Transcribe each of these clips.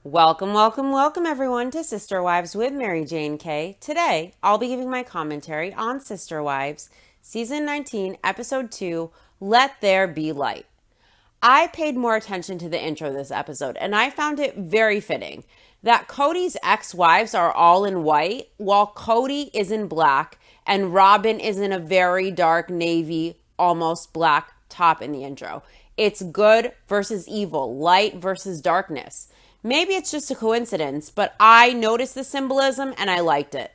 Welcome, welcome, welcome everyone to Sister Wives with Mary Jane K. Today, I'll be giving my commentary on Sister Wives, Season 19, Episode 2, Let There Be Light. I paid more attention to the intro of this episode, and I found it very fitting that Cody's ex-wives are all in white, while Cody is in black, and Robin is in a very dark navy, almost black top in the intro. It's good versus evil, light versus darkness. Maybe it's just a coincidence, but I noticed the symbolism and I liked it.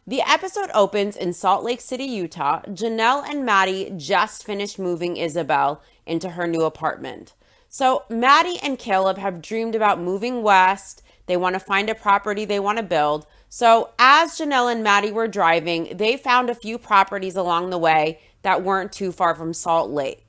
The episode opens in Salt Lake City, Utah. Janelle and Maddie just finished moving Isabel into her new apartment. So Maddie and Caleb have dreamed about moving west. They want to find a property they want to build. So as Janelle and Maddie were driving, they found a few properties along the way that weren't too far from Salt Lake.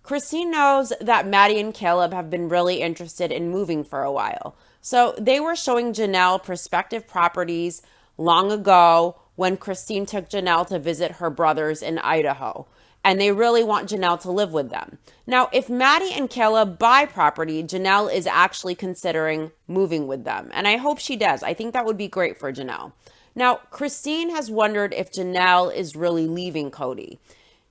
Christine knows that Maddie and Caleb have been really interested in moving for a while. So they were showing Janelle prospective properties long ago when Christine took Janelle to visit her brothers in Idaho. And they really want Janelle to live with them. Now, if Maddie and Caleb buy property, Janelle is actually considering moving with them. And I hope she does. I think that would be great for Janelle. Now, Christine has wondered if Janelle is really leaving Cody.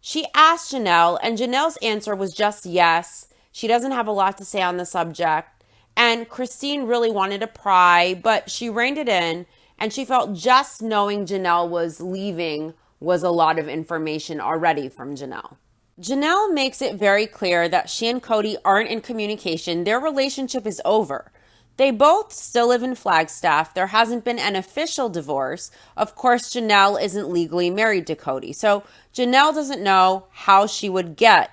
She asked Janelle, and Janelle's answer was just yes. She doesn't have a lot to say on the subject. And Christine really wanted to pry, but she reined it in, and she felt just knowing Janelle was leaving was a lot of information already from Janelle. Janelle makes it very clear that she and Cody aren't in communication. Their relationship is over. They both still live in Flagstaff. There hasn't been an official divorce. Of course, Janelle isn't legally married to Cody. So Janelle doesn't know how she would get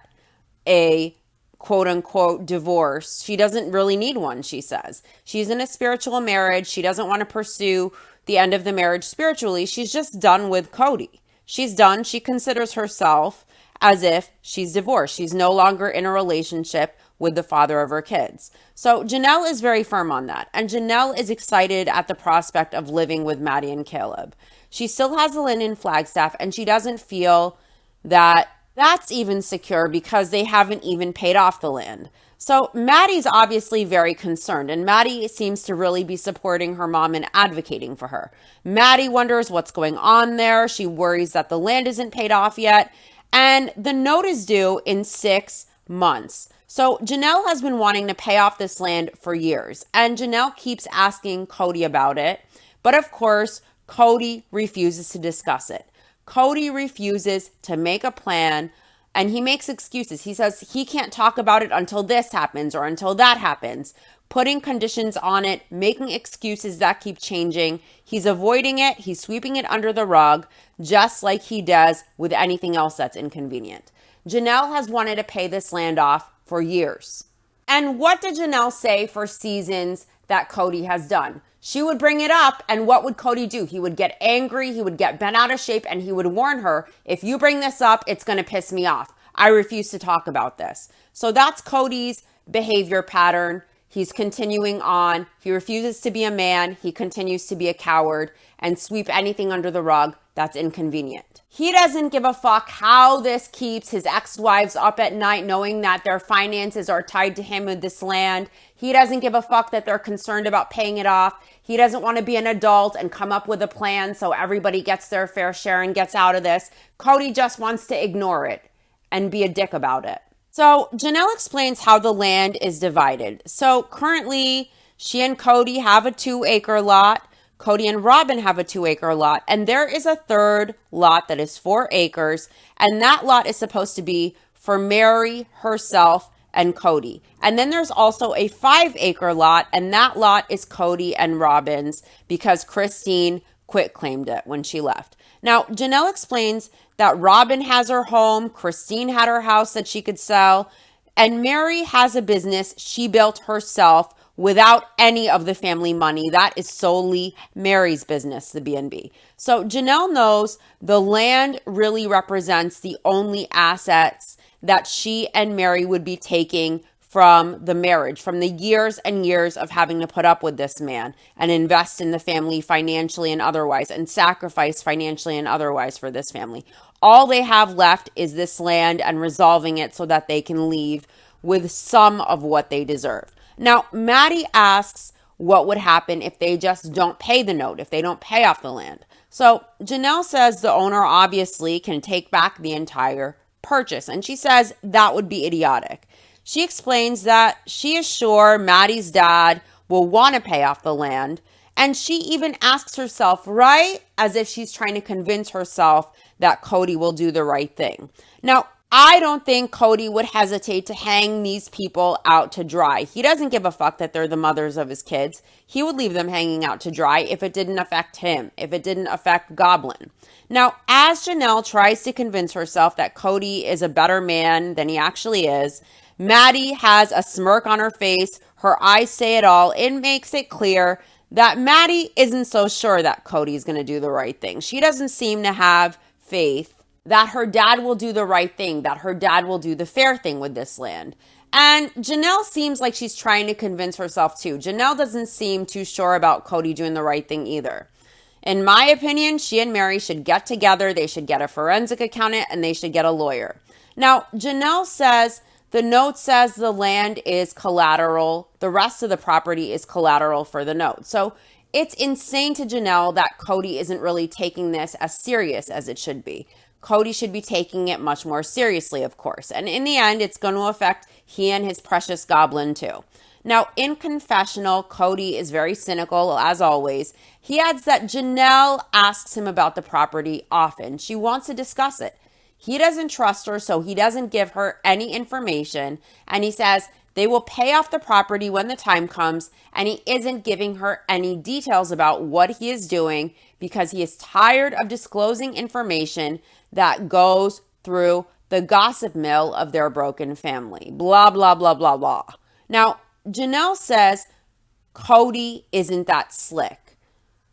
a quote unquote divorce. She doesn't really need one, she says. She's in a spiritual marriage. She doesn't want to pursue the end of the marriage spiritually. She's just done with Cody. She's done. She considers herself as if she's divorced. She's no longer in a relationship with the father of her kids. So Janelle is very firm on that. And Janelle is excited at the prospect of living with Maddie and Caleb. She still has the land in Flagstaff, and she doesn't feel that that's even secure because they haven't even paid off the land. So Maddie's obviously very concerned, and Maddie seems to really be supporting her mom and advocating for her. Maddie wonders what's going on there. She worries that the land isn't paid off yet, and the note is due in 6 months. So Janelle has been wanting to pay off this land for years, and Janelle keeps asking Cody about it. But of course, Cody refuses to discuss it. Cody refuses to make a plan, and he makes excuses. He says he can't talk about it until this happens or until that happens, putting conditions on it, making excuses that keep changing. He's avoiding it. He's sweeping it under the rug, just like he does with anything else that's inconvenient. Janelle has wanted to pay this land off for years. And what did Janelle say for seasons that Cody has done? She would bring it up, and what would Cody do? He would get angry, he would get bent out of shape, and he would warn her, if you bring this up, it's going to piss me off. I refuse to talk about this. So that's Cody's behavior pattern. He's continuing on. He refuses to be a man. He continues to be a coward and sweep anything under the rug that's inconvenient. He doesn't give a fuck how this keeps his ex-wives up at night knowing that their finances are tied to him with this land. He doesn't give a fuck that they're concerned about paying it off. He doesn't want to be an adult and come up with a plan so everybody gets their fair share and gets out of this. Cody just wants to ignore it and be a dick about it. So Janelle explains how the land is divided. So currently, she and Cody have a 2-acre lot. Cody and Robin have a 2-acre lot, and there is a third lot that is 4 acres, and that lot is supposed to be for Mary, herself, and Cody. And then there's also a 5-acre lot, and that lot is Cody and Robin's because Christine quit claimed it when she left. Now, Janelle explains that Robin has her home, Christine had her house that she could sell, and Mary has a business she built herself without any of the family money. That is solely Mary's business, the B&B. So Janelle knows the land really represents the only assets that she and Mary would be taking from the marriage, from the years and years of having to put up with this man and invest in the family financially and otherwise, and sacrifice financially and otherwise for this family. All they have left is this land and resolving it so that they can leave with some of what they deserve. Now, Maddie asks what would happen if they just don't pay the note, if they don't pay off the land. So Janelle says the owner obviously can take back the entire purchase, and she says that would be idiotic. She explains that she is sure Maddie's dad will want to pay off the land, and she even asks herself, right, as if she's trying to convince herself that Cody will do the right thing. Now, I don't think Cody would hesitate to hang these people out to dry. He doesn't give a fuck that they're the mothers of his kids. He would leave them hanging out to dry if it didn't affect him, if it didn't affect Goblin. Now, as Janelle tries to convince herself that Cody is a better man than he actually is, Maddie has a smirk on her face. Her eyes say it all. It makes it clear that Maddie isn't so sure that Cody's going to do the right thing. She doesn't seem to have faith that her dad will do the right thing, that her dad will do the fair thing with this land. And Janelle seems like she's trying to convince herself too. Janelle doesn't seem too sure about Cody doing the right thing either. In my opinion, she and Mary should get together. They should get a forensic accountant and they should get a lawyer. Now, Janelle says the note says the land is collateral. The rest of the property is collateral for the note. So it's insane to Janelle that Cody isn't really taking this as serious as it should be. Cody should be taking it much more seriously, of course. And in the end, it's going to affect he and his precious Goblin too. Now, in confessional, Cody is very cynical, as always. He adds that Janelle asks him about the property often. She wants to discuss it. He doesn't trust her, so he doesn't give her any information. And he says they will pay off the property when the time comes, and he isn't giving her any details about what he is doing because he is tired of disclosing information that goes through the gossip mill of their broken family. Blah, blah, blah, blah, blah. Now, Janelle says Cody isn't that slick.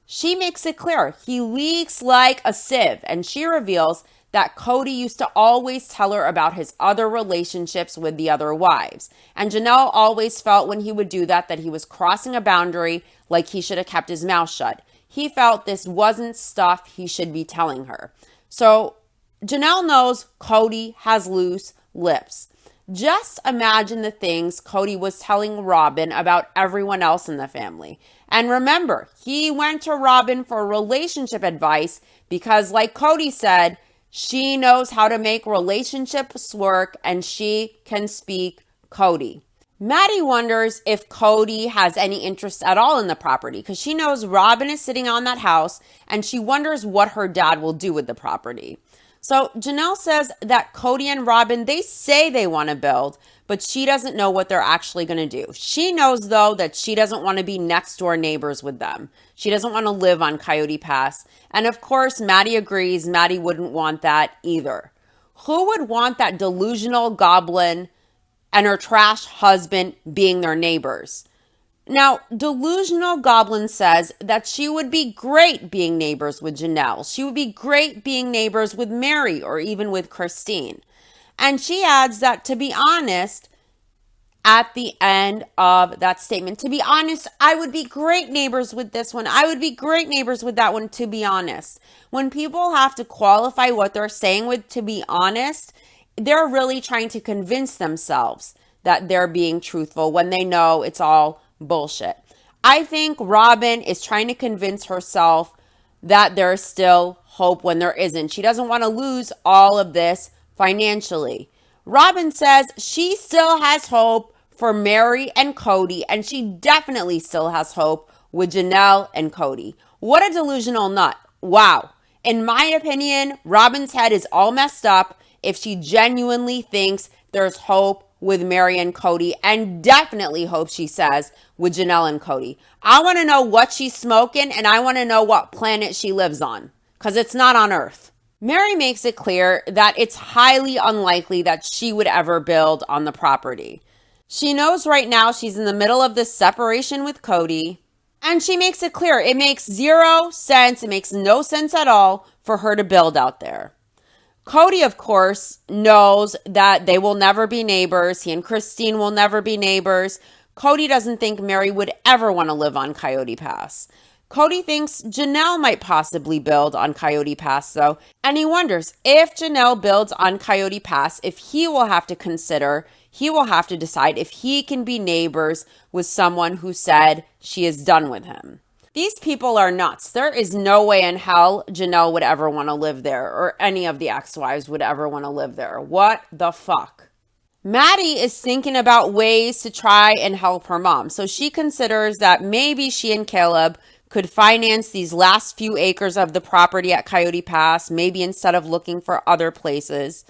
She makes it clear he leaks like a sieve, and she reveals that Cody used to always tell her about his other relationships with the other wives. And Janelle always felt when he would do that he was crossing a boundary, like he should have kept his mouth shut. He felt this wasn't stuff he should be telling her. So Janelle knows Cody has loose lips. Just imagine the things Cody was telling Robin about everyone else in the family. And remember, he went to Robin for relationship advice because, like Cody said, she knows how to make relationships work and she can speak Cody. Maddie wonders if Cody has any interest at all in the property because she knows Robin is sitting on that house and she wonders what her dad will do with the property. So Janelle says that Cody and Robin, they say they want to build, but she doesn't know what they're actually going to do. She knows, though, that she doesn't want to be next door neighbors with them. She doesn't want to live on Coyote Pass. And of course, Maddie agrees. Maddie wouldn't want that either. Who would want that delusional Goblin and her trash husband being their neighbors? Now, delusional Goblin says that she would be great being neighbors with Janelle. She would be great being neighbors with Mary or even with Christine. And she adds that, to be honest, at the end of that statement, to be honest, I would be great neighbors with this one. I would be great neighbors with that one, to be honest. When people have to qualify what they're saying with to be honest, they're really trying to convince themselves that they're being truthful when they know it's all bullshit. I think Robin is trying to convince herself that there's still hope when there isn't. She doesn't want to lose all of this financially. Robin says she still has hope for Mary and Cody, and she definitely still has hope with Janelle and Cody. What a delusional nut. Wow. In my opinion, Robin's head is all messed up if she genuinely thinks there's hope with Mary and Cody, and definitely hope, she says, with Janelle and Cody. I want to know what she's smoking, and I want to know what planet she lives on, because it's not on Earth. Mary makes it clear that it's highly unlikely that she would ever build on the property. She knows right now she's in the middle of this separation with Cody, and she makes it clear it makes 0 sense, it makes no sense at all for her to build out there. Cody, of course, knows that they will never be neighbors. He and Christine will never be neighbors. Cody doesn't think Mary would ever want to live on Coyote Pass. Cody thinks Janelle might possibly build on Coyote Pass, though, and he wonders if Janelle builds on Coyote Pass, if he will have to consider he will have to decide if he can be neighbors with someone who said she is done with him. These people are nuts. There is no way in hell Janelle would ever want to live there, or any of the ex-wives would ever want to live there. What the fuck? Maddie is thinking about ways to try and help her mom. So she considers that maybe she and Caleb could finance these last few acres of the property at Coyote Pass, maybe instead of looking for other places.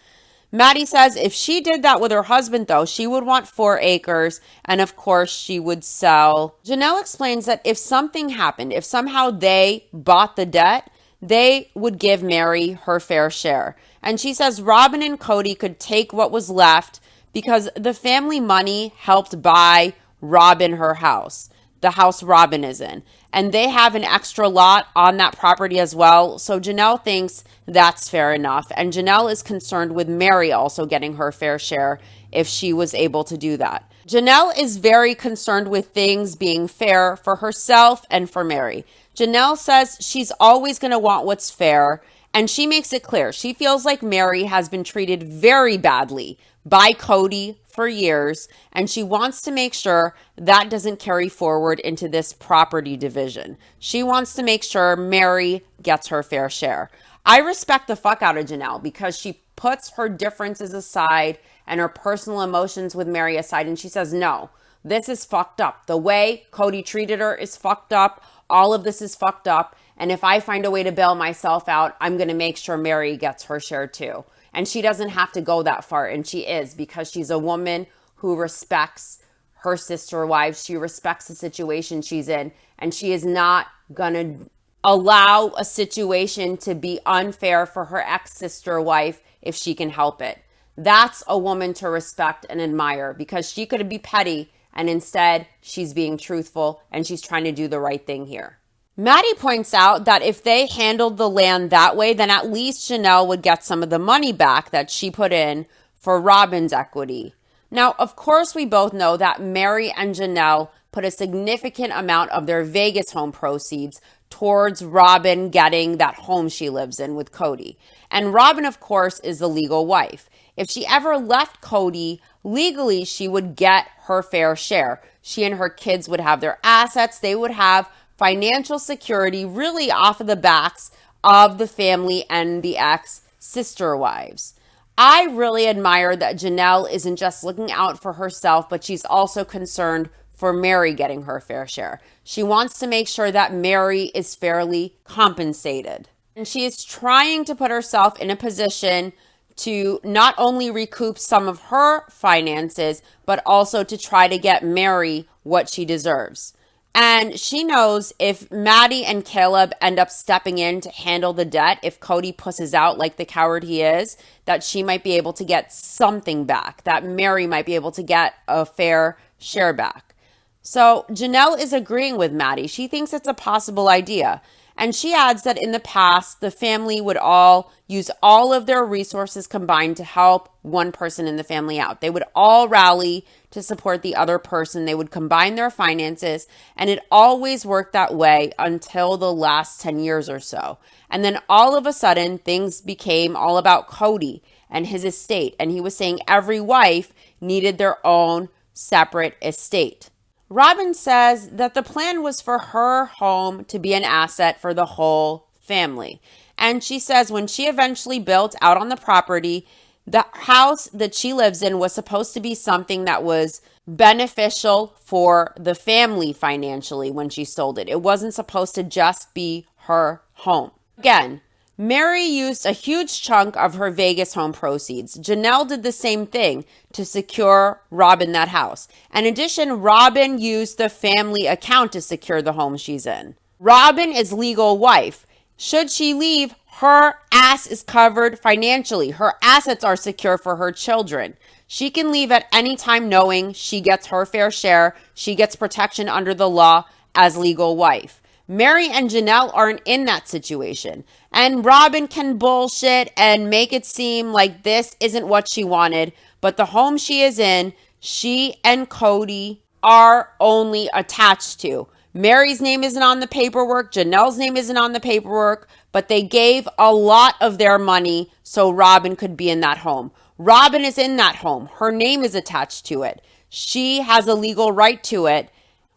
Maddie says if she did that with her husband, though, she would want 4 acres, and of course she would sell. Janelle explains that if something happened, if somehow they bought the debt, they would give Mary her fair share. And she says Robin and Cody could take what was left because the family money helped buy Robin her house, the house Robin is in. And they have an extra lot on that property as well. So Janelle thinks that's fair enough. And Janelle is concerned with Mary also getting her fair share if she was able to do that. Janelle is very concerned with things being fair for herself and for Mary. Janelle says she's always going to want what's fair. And she makes it clear she feels like Mary has been treated very badly by Cody for years, and she wants to make sure that doesn't carry forward into this property division. She wants to make sure Mary gets her fair share. I respect the fuck out of Janelle because she puts her differences aside and her personal emotions with Mary aside, and she says, no, this is fucked up. The way Cody treated her is fucked up. All of this is fucked up. And if I find a way to bail myself out, I'm going to make sure Mary gets her share too. And she doesn't have to go that far. And she is, because she's a woman who respects her sister wives. She respects the situation she's in. And she is not going to allow a situation to be unfair for her ex-sister wife if she can help it. That's a woman to respect and admire, because she could be petty and instead she's being truthful and she's trying to do the right thing here. Maddie points out that if they handled the land that way, then at least Janelle would get some of the money back that she put in for Robin's equity. Now, of course, we both know that Mary and Janelle put a significant amount of their Vegas home proceeds towards Robin getting that home she lives in with Cody. And Robin, of course, is the legal wife. If she ever left Cody, legally, she would get her fair share. She and her kids would have their assets. They would have financial security really off of the backs of the family and the ex-sister wives. I really admire that Janelle isn't just looking out for herself, but she's also concerned for Mary getting her fair share. She wants to make sure that Mary is fairly compensated. And she is trying to put herself in a position to not only recoup some of her finances, but also to try to get Mary what she deserves. And she knows if Maddie and Caleb end up stepping in to handle the debt, if Cody pusses out like the coward he is, that she might be able to get something back, that Mary might be able to get a fair share back. So Janelle is agreeing with Maddie. She thinks it's a possible idea. And she adds that in the past, the family would all use all of their resources combined to help one person in the family out. They would all rally to support the other person. They would combine their finances, and it always worked that way until the last 10 years or so. And then all of a sudden, things became all about Cody and his estate. And he was saying every wife needed their own separate estate. Robin says that the plan was for her home to be an asset for the whole family. And she says when she eventually built out on the property, the house that she lives in was supposed to be something that was beneficial for the family financially when she sold it. It wasn't supposed to just be her home. Again, Mary used a huge chunk of her Vegas home proceeds. Janelle did the same thing to secure Robin that house. In addition, Robin used the family account to secure the home she's in. Robin is legal wife. Should she leave, her ass is covered financially. Her assets are secure for her children. She can leave at any time knowing she gets her fair share. She gets protection under the law as legal wife. Mary and Janelle aren't in that situation. And Robin can bullshit and make it seem like this isn't what she wanted. But the home she is in, she and Cody are only attached to. Mary's name isn't on the paperwork. Janelle's name isn't on the paperwork. But they gave a lot of their money so Robin could be in that home. Robin is in that home. Her name is attached to it. She has a legal right to it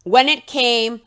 when it came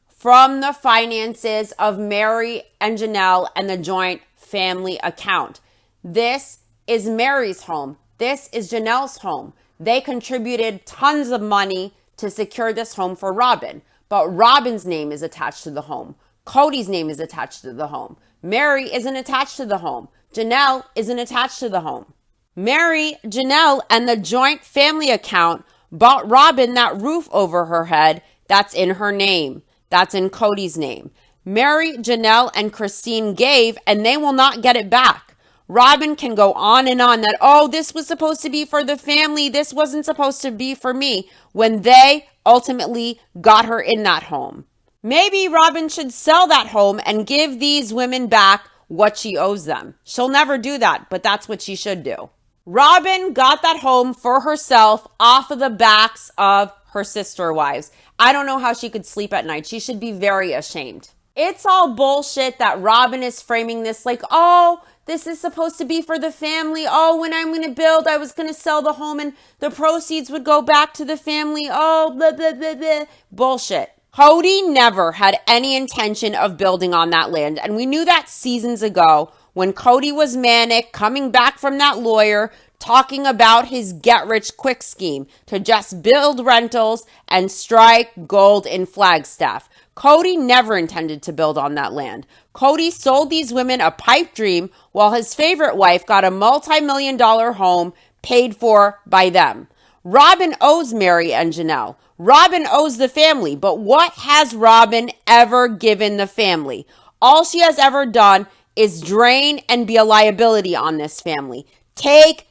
from the finances of Mary and Janelle and the joint family account. This is Mary's home. This is Janelle's home. They contributed tons of money to secure this home for Robin, but Robin's name is attached to the home. Cody's name is attached to the home. Mary isn't attached to the home. Janelle isn't attached to the home. Mary, Janelle, and the joint family account bought Robin that roof over her head that's in her name. That's in Cody's name. Mary, Janelle, and Christine gave, and they will not get it back. Robin can go on and on that, oh, this was supposed to be for the family. This wasn't supposed to be for me, when they ultimately got her in that home. Maybe Robin should sell that home and give these women back what she owes them. She'll never do that, but that's what she should do. Robin got that home for herself off of the backs of her sister wives. I don't know how she could sleep at night. She should be very ashamed. It's all bullshit that Robin is framing this like, oh, this is supposed to be for the family. Oh, when I'm going to build, I was going to sell the home and the proceeds would go back to the family. Oh, blah, blah, blah, blah. Bullshit. Cody never had any intention of building on that land. And we knew that seasons ago when Cody was manic, coming back from that lawyer, talking about his get-rich-quick scheme to just build rentals and strike gold in Flagstaff. Cody never intended to build on that land. Cody sold these women a pipe dream while his favorite wife got a multi-million-dollar home paid for by them. Robin owes Mary and Janelle. Robin owes the family, but what has Robin ever given the family? All she has ever done is drain and be a liability on this family. Take.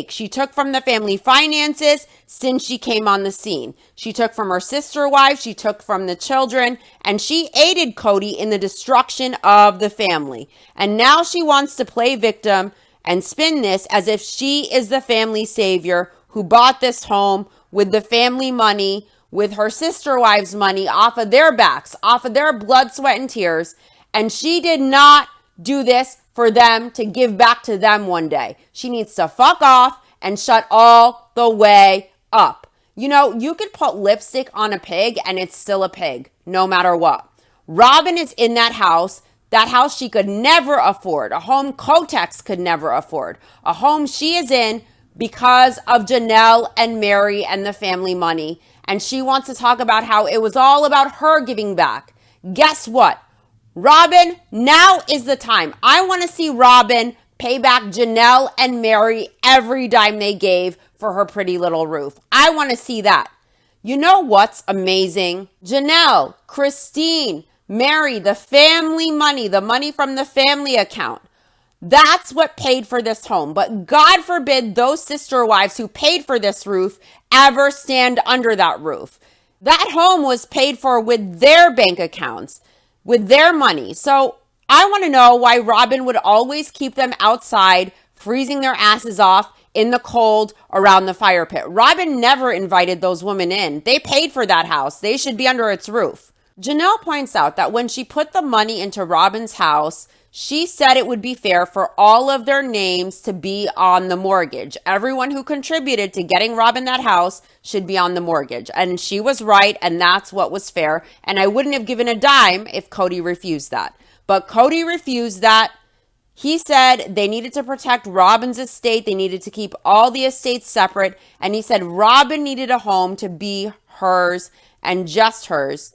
She took from the family finances since she came on the scene. She took from her sister wife, she took from the children, and she aided Cody in the destruction of the family. And now she wants to play victim and spin this as if she is the family savior who bought this home with the family money, with her sister wives' money off of their backs, off of their blood, sweat, and tears. And she did not do this for them to give back to them one day. She needs to fuck off and shut all the way up. You know, you could put lipstick on a pig and it's still a pig, no matter what. Robin is in that house she could never afford, a home Kotex could never afford, a home she is in because of Janelle and Mary and the family money. And she wants to talk about how it was all about her giving back. Guess what? Robin, now is the time. I want to see Robin pay back Janelle and Mary every dime they gave for her pretty little roof. I want to see that. You know what's amazing? Janelle, Christine, Mary, the family money, the money from the family account. That's what paid for this home. But God forbid those sister wives who paid for this roof ever stand under that roof. That home was paid for with their bank accounts, with their money. So I want to know why Robin would always keep them outside, freezing their asses off in the cold around the fire pit. Robin never invited those women in. They paid for that house. They should be under its roof. Janelle points out that when she put the money into Robin's house, she said it would be fair for all of their names to be on the mortgage. Everyone who contributed to getting Robin that house should be on the mortgage. And she was right, and that's what was fair. And I wouldn't have given a dime if Cody refused that. But Cody refused that. He said they needed to protect Robin's estate. They needed to keep all the estates separate. And he said Robin needed a home to be hers and just hers.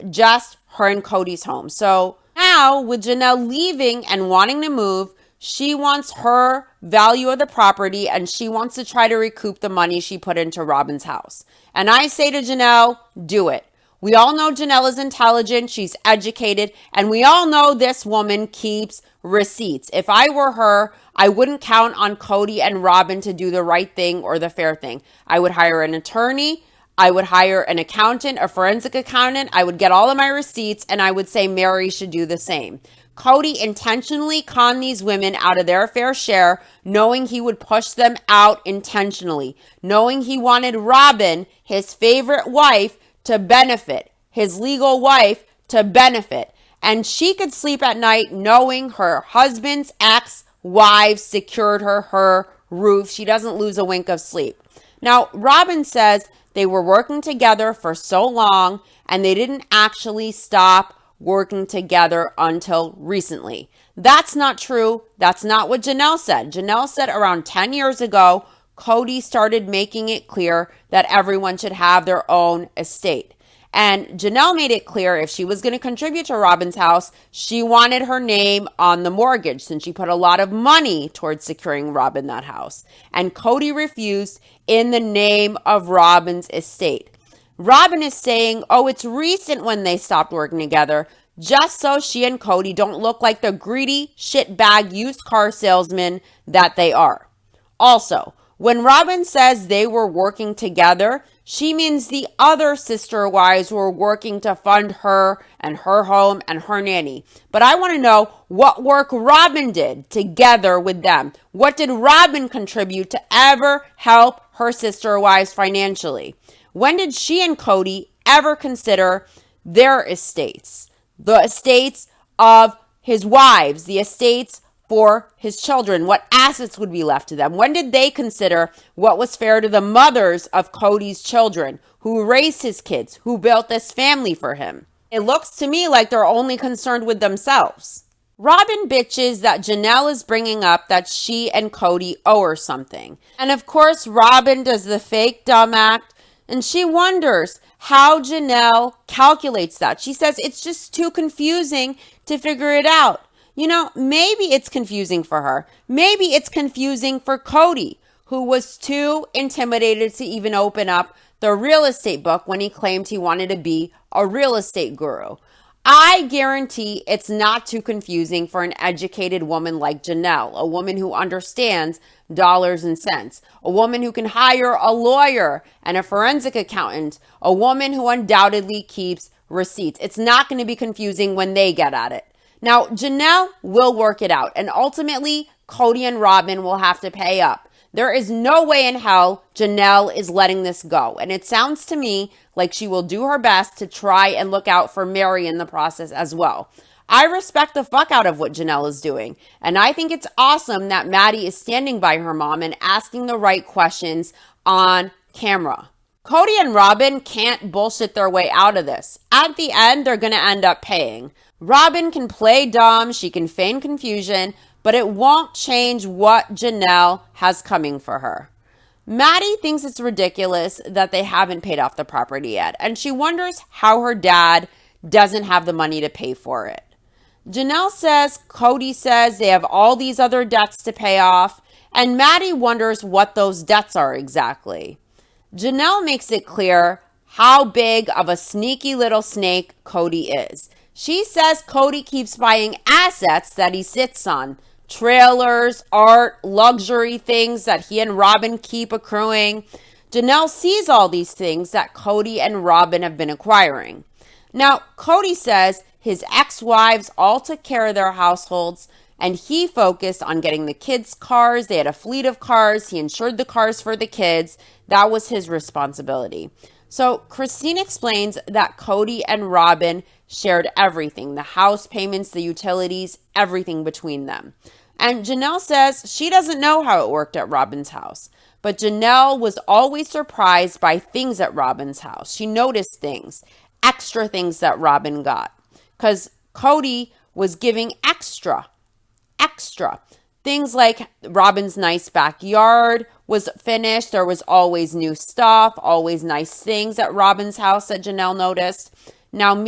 Just her and Cody's home. So now, with Janelle leaving and wanting to move, she wants her value of the property and she wants to try to recoup the money she put into Robin's house. And I say to Janelle, do it. We all know Janelle is intelligent, she's educated, and we all know this woman keeps receipts. If I were her, I wouldn't count on Cody and Robin to do the right thing or the fair thing. I would hire an attorney. I would hire an accountant, a forensic accountant. I would get all of my receipts and I would say Mary should do the same. Cody intentionally conned these women out of their fair share, knowing he would push them out intentionally, knowing he wanted Robin, his favorite wife, to benefit, his legal wife to benefit. And she could sleep at night knowing her husband's ex-wives secured her roof. She doesn't lose a wink of sleep. Now, Robin says they were working together for so long and they didn't actually stop working together until recently. That's not true. That's not what Janelle said. Janelle said around 10 years ago, Cody started making it clear that everyone should have their own estate. And Janelle made it clear if she was going to contribute to Robin's house, she wanted her name on the mortgage since she put a lot of money towards securing Robin that house. And Cody refused in the name of Robin's estate. Robin is saying, oh, it's recent when they stopped working together, just so she and Cody don't look like the greedy shitbag used car salesmen that they are. Also, when Robin says they were working together, she means the other sister wives were working to fund her and her home and her nanny. But I want to know what work Robin did together with them. What did Robin contribute to ever help her sister wives financially? When did she and Cody ever consider their estates? The estates of his wives, the estates for his children, what assets would be left to them? When did they consider what was fair to the mothers of Cody's children, who raised his kids, who built this family for him? It looks to me like they're only concerned with themselves. Robin bitches that Janelle is bringing up that she and Cody owe her something. And of course, Robin does the fake dumb act, and she wonders how Janelle calculates that. She says it's just too confusing to figure it out. You know, maybe it's confusing for her. Maybe it's confusing for Cody, who was too intimidated to even open up the real estate book when he claimed he wanted to be a real estate guru. I guarantee it's not too confusing for an educated woman like Janelle, a woman who understands dollars and cents, a woman who can hire a lawyer and a forensic accountant, a woman who undoubtedly keeps receipts. It's not going to be confusing when they get at it. Now, Janelle will work it out, and ultimately, Cody and Robin will have to pay up. There is no way in hell Janelle is letting this go, and it sounds to me like she will do her best to try and look out for Mary in the process as well. I respect the fuck out of what Janelle is doing, and I think it's awesome that Maddie is standing by her mom and asking the right questions on camera. Cody and Robin can't bullshit their way out of this. At the end, they're going to end up paying. Robin can play dumb, she can feign confusion, but it won't change what Janelle has coming for her. Maddie thinks it's ridiculous that they haven't paid off the property yet, and she wonders how her dad doesn't have the money to pay for it. Janelle says Cody says they have all these other debts to pay off, and Maddie wonders what those debts are exactly. Janelle makes it clear how big of a sneaky little snake Cody is. She says Cody keeps buying assets that he sits on. Trailers, art, luxury things that he and Robin keep accruing. Janelle sees all these things that Cody and Robin have been acquiring. Now, Cody says his ex-wives all took care of their households and he focused on getting the kids' cars. They had a fleet of cars. He insured the cars for the kids. That was his responsibility. So Christine explains that Cody and Robin shared everything, the house payments, the utilities, everything between them. And Janelle says she doesn't know how it worked at Robin's house, but Janelle was always surprised by things at Robin's house. She noticed things, extra things that Robin got, because Cody was giving extra. Things like Robin's nice backyard was finished. There was always new stuff, always nice things at Robin's house that Janelle noticed. Now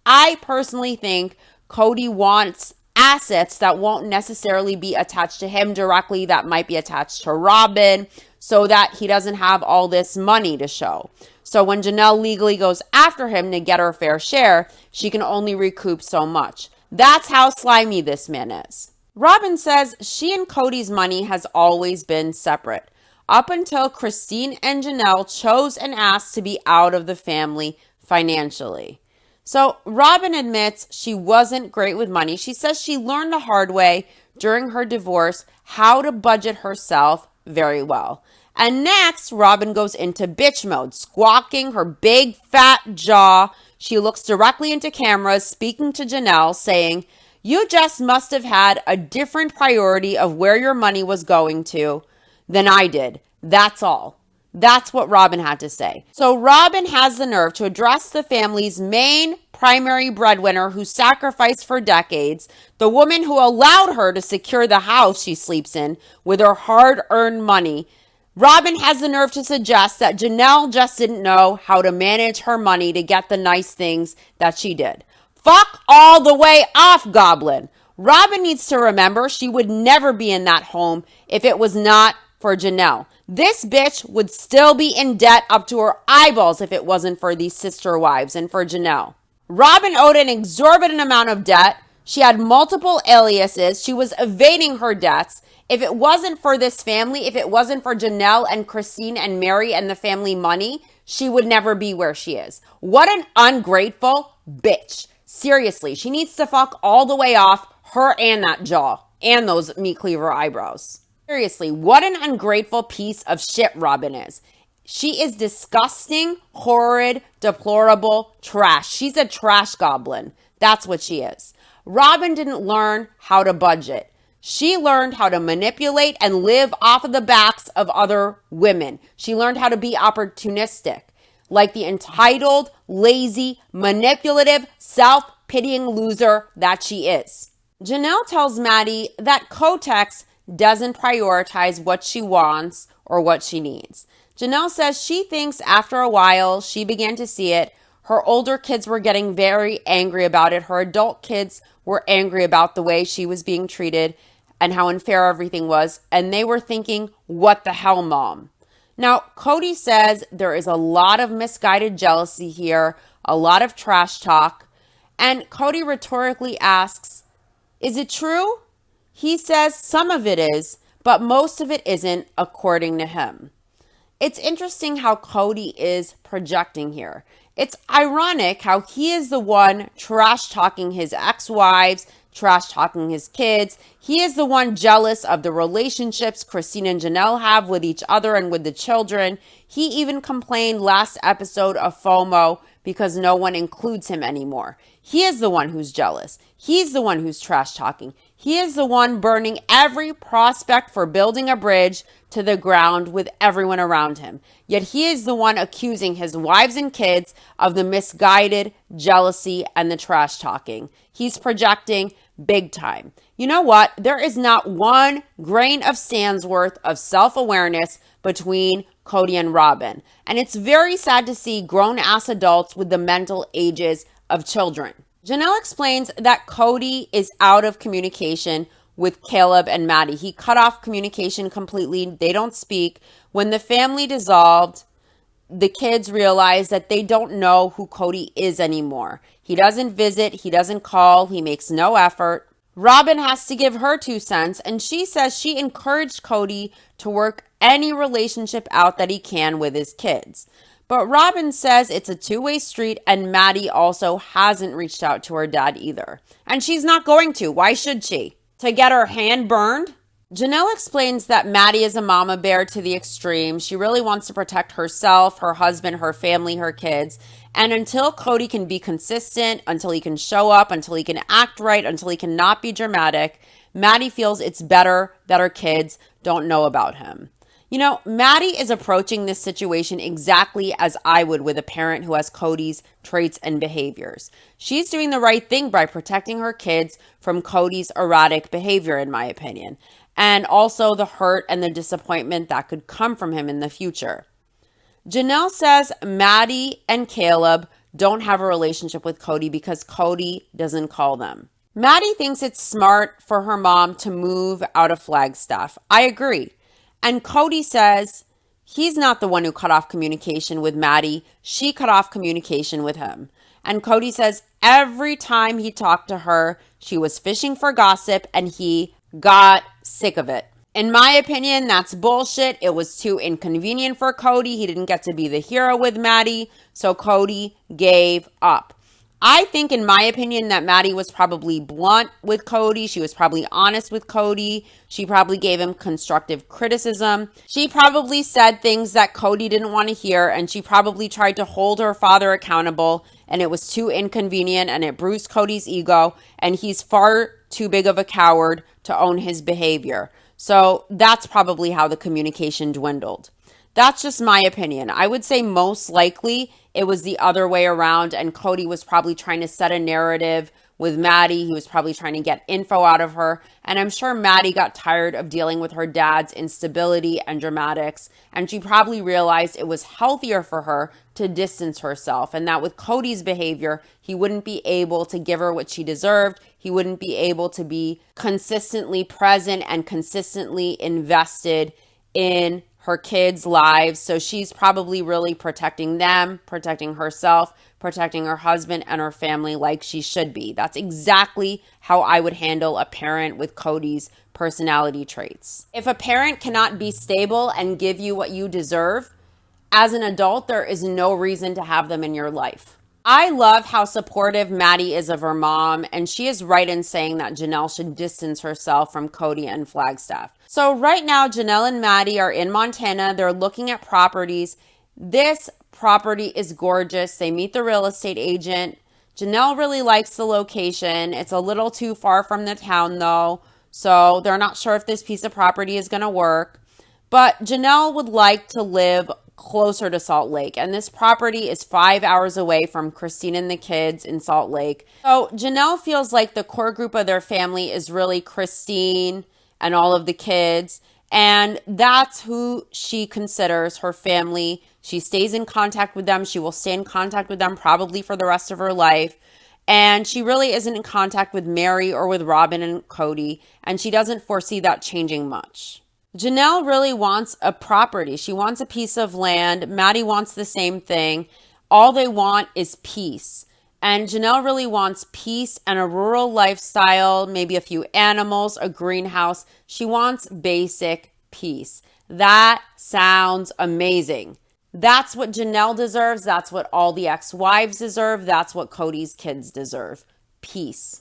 I personally think Cody wants assets that won't necessarily be attached to him directly, that might be attached to Robin, so that he doesn't have all this money to show. So when Janelle legally goes after him to get her fair share, she can only recoup so much. That's how slimy this man is. Robin says she and Cody's money has always been separate, up until Christine and Janelle chose and asked to be out of the family financially. So Robin admits she wasn't great with money. She says she learned the hard way during her divorce how to budget herself very well. And next, Robin goes into bitch mode, squawking her big fat jaw. She looks directly into cameras, speaking to Janelle, saying, "You just must have had a different priority of where your money was going to. than I did. That's all. That's what Robin had to say. So Robin has the nerve to address the family's main primary breadwinner who sacrificed for decades, the woman who allowed her to secure the house she sleeps in with her hard-earned money. Robin has the nerve to suggest that Janelle just didn't know how to manage her money to get the nice things that she did. Fuck all the way off, Goblin. Robin needs to remember she would never be in that home if it was not for Janelle. This bitch would still be in debt up to her eyeballs if it wasn't for these sister wives and for Janelle. Robin owed an exorbitant amount of debt. She had multiple aliases. She was evading her debts. If it wasn't for this family, if it wasn't for Janelle and Christine and Mary and the family money, she would never be where she is. What an ungrateful bitch. Seriously, she needs to fuck all the way off, her and that jaw and those meat cleaver eyebrows. Seriously, what an ungrateful piece of shit Robin is. She is disgusting, horrid, deplorable trash. She's a trash goblin. That's what she is. Robin didn't learn how to budget. She learned how to manipulate and live off of the backs of other women. She learned how to be opportunistic, like the entitled, lazy, manipulative, self-pitying loser that she is. Janelle tells Maddie that Kotex doesn't prioritize what she wants or what she needs. Janelle says she thinks after a while she began to see it. Her older kids were getting very angry about it. Her adult kids were angry about the way she was being treated and how unfair everything was. And they were thinking, what the hell, Mom? Now, Cody says there is a lot of misguided jealousy here, a lot of trash talk. And Cody rhetorically asks, is it true? He says some of it is, but most of it isn't, according to him. It's interesting how Cody is projecting here. It's ironic how he is the one trash-talking his ex-wives, trash-talking his kids. He is the one jealous of the relationships Christine and Janelle have with each other and with the children. He even complained last episode of FOMO because no one includes him anymore. He is the one who's jealous. He's the one who's trash-talking. He is the one burning every prospect for building a bridge to the ground with everyone around him. Yet he is the one accusing his wives and kids of the misguided jealousy and the trash talking. He's projecting big time. You know what? There is not one grain of sand's worth of self-awareness between Cody and Robin. And it's very sad to see grown-ass adults with the mental ages of children. Janelle explains that Cody is out of communication with Caleb and Maddie. He cut off communication completely. They don't speak. When the family dissolved, the kids realized that they don't know who Cody is anymore. He doesn't visit. He doesn't call. He makes no effort. Robin has to give her 2 cents, and she says she encouraged Cody to work any relationship out that he can with his kids. But Robin says it's a two-way street, and Maddie also hasn't reached out to her dad either. And she's not going to. Why should she? To get her hand burned? Janelle explains that Maddie is a mama bear to the extreme. She really wants to protect herself, her husband, her family, her kids. And until Cody can be consistent, until he can show up, until he can act right, until he cannot be dramatic, Maddie feels it's better that her kids don't know about him. You know, Maddie is approaching this situation exactly as I would with a parent who has Cody's traits and behaviors. She's doing the right thing by protecting her kids from Cody's erratic behavior, in my opinion, and also the hurt and the disappointment that could come from him in the future. Janelle says Maddie and Caleb don't have a relationship with Cody because Cody doesn't call them. Maddie thinks it's smart for her mom to move out of Flagstaff. I agree. And Cody says he's not the one who cut off communication with Maddie. She cut off communication with him. And Cody says every time he talked to her, she was fishing for gossip and he got sick of it. In my opinion, that's bullshit. It was too inconvenient for Cody. He didn't get to be the hero with Maddie, so Cody gave up. I think, in my opinion, that Maddie was probably blunt with Cody. She was probably honest with Cody. She probably gave him constructive criticism. She probably said things that Cody didn't want to hear, and she probably tried to hold her father accountable, and it was too inconvenient, and it bruised Cody's ego, and he's far too big of a coward to own his behavior. So that's probably how the communication dwindled. That's just my opinion. I would say most likely it was the other way around, and Cody was probably trying to set a narrative with Maddie. He was probably trying to get info out of her. And I'm sure Maddie got tired of dealing with her dad's instability and dramatics. And she probably realized it was healthier for her to distance herself. And that with Cody's behavior, he wouldn't be able to give her what she deserved. He wouldn't be able to be consistently present and consistently invested in her kids' lives. So she's probably really protecting them, protecting herself, protecting her husband and her family like she should be. That's exactly how I would handle a parent with Cody's personality traits. If a parent cannot be stable and give you what you deserve, as an adult, there is no reason to have them in your life. I love how supportive Maddie is of her mom, and she is right in saying that Janelle should distance herself from Cody and Flagstaff. So right now, Janelle and Maddie are in Montana. They're looking at properties. This property is gorgeous. They meet the real estate agent. Janelle really likes the location. It's a little too far from the town though, so they're not sure if this piece of property is going to work. But Janelle would like to live closer to Salt Lake, and this property is 5 hours away from Christine and the kids in Salt Lake. So Janelle feels like the core group of their family is really Christine and all of the kids, and that's who she considers her family. She stays in contact with them. She will stay in contact with them probably for the rest of her life. And she really isn't in contact with Mary or with Robin and Cody, and she doesn't foresee that changing much. Janelle really wants a property. She wants a piece of land. Maddie wants the same thing. All they want is peace. And Janelle really wants peace and a rural lifestyle, maybe a few animals, a greenhouse. She wants basic peace. That sounds amazing. That's what Janelle deserves. That's what all the ex-wives deserve. That's what Cody's kids deserve. Peace.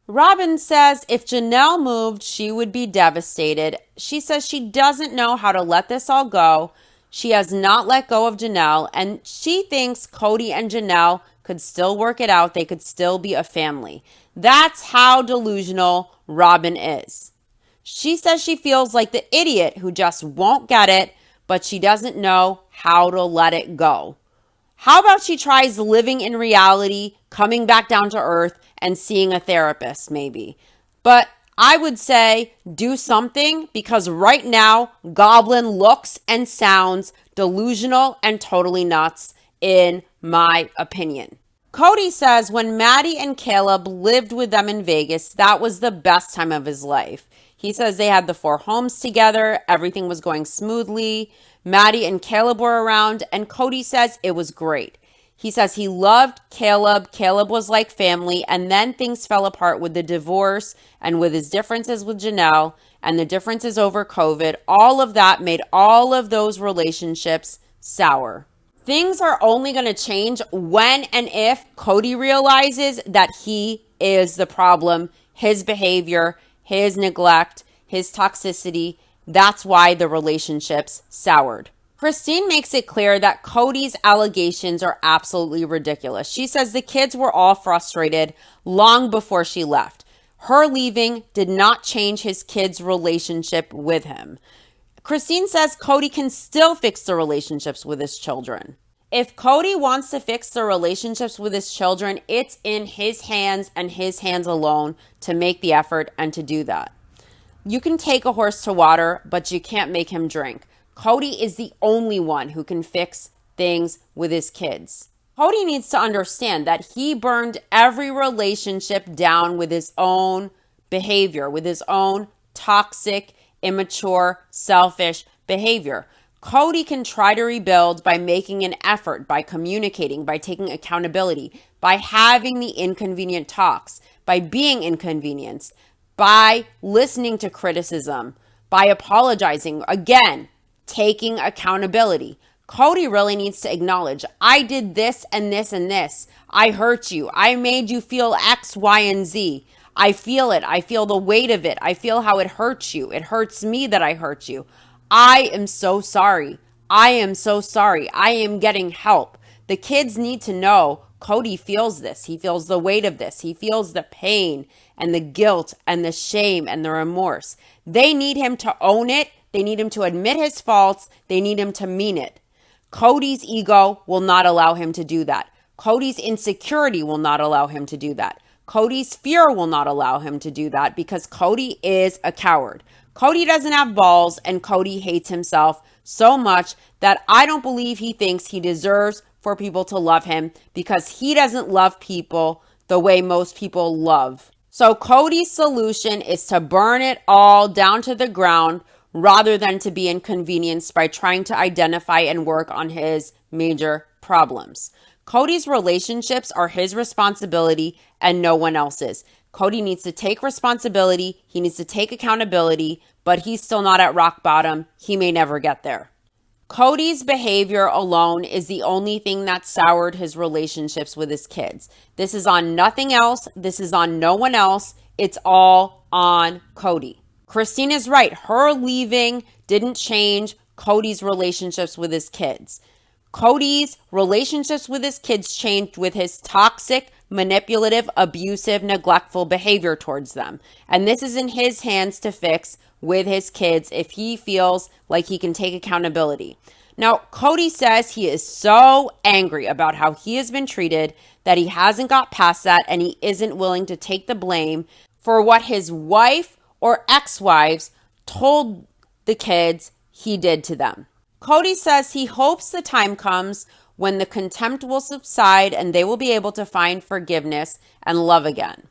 Robin says if Janelle moved, she would be devastated. She says she doesn't know how to let this all go. She has not let go of Janelle, and she thinks Cody and Janelle could still work it out. They could still be a family. That's how delusional Robin is. She says she feels like the idiot who just won't get it, but she doesn't know how to let it go. How about she tries living in reality, coming back down to earth, and seeing a therapist maybe? But I would say do something, because right now, Goblin looks and sounds delusional and totally nuts, in my opinion. Cody says when Maddie and Caleb lived with them in Vegas, that was the best time of his life. He says they had the 4 homes together. Everything was going smoothly. Maddie and Caleb were around, and Cody says it was great. He says he loved Caleb. Caleb was like family, and then things fell apart with the divorce and with his differences with Janelle and the differences over COVID. All of that made all of those relationships sour. Things are only going to change when and if Cody realizes that he is the problem, his behavior, his neglect, his toxicity. That's why the relationships soured. Christine makes it clear that Cody's allegations are absolutely ridiculous. She says the kids were all frustrated long before she left. Her leaving did not change his kids' relationship with him. Christine says Cody can still fix the relationships with his children. If Cody wants to fix the relationships with his children, it's in his hands and his hands alone to make the effort and to do that. You can take a horse to water, but you can't make him drink. Cody is the only one who can fix things with his kids. Cody needs to understand that he burned every relationship down with his own behavior, with his own toxic, immature, selfish behavior. Cody can try to rebuild by making an effort, by communicating, by taking accountability, by having the inconvenient talks, by being inconvenienced, by listening to criticism, by apologizing, again, taking accountability. Cody really needs to acknowledge, I did this and this and this. I hurt you. I made you feel X, Y, and Z. I feel it. I feel the weight of it. I feel how it hurts you. It hurts me that I hurt you. I am so sorry. I am so sorry. I am getting help. The kids need to know Cody feels this. He feels the weight of this. He feels the pain and the guilt and the shame and the remorse. They need him to own it. They need him to admit his faults. They need him to mean it. Cody's ego will not allow him to do that. Cody's insecurity will not allow him to do that. Cody's fear will not allow him to do that because Cody is a coward. Cody doesn't have balls, and Cody hates himself so much that I don't believe he thinks he deserves for people to love him because he doesn't love people the way most people love. So Cody's solution is to burn it all down to the ground rather than to be inconvenienced by trying to identify and work on his major problems. Cody's relationships are his responsibility and no one else's. Cody needs to take responsibility. He needs to take accountability, but he's still not at rock bottom. He may never get there. Cody's behavior alone is the only thing that soured his relationships with his kids. This is on nothing else. This is on no one else. It's all on Cody. Christine is right. Her leaving didn't change Cody's relationships with his kids. Cody's relationships with his kids changed with his toxic, manipulative, abusive, neglectful behavior towards them. And this is in his hands to fix with his kids if he feels like he can take accountability. Now, Cody says he is so angry about how he has been treated that he hasn't got past that and he isn't willing to take the blame for what his wife or ex-wives told the kids he did to them. Cody says he hopes the time comes when the contempt will subside and they will be able to find forgiveness and love again.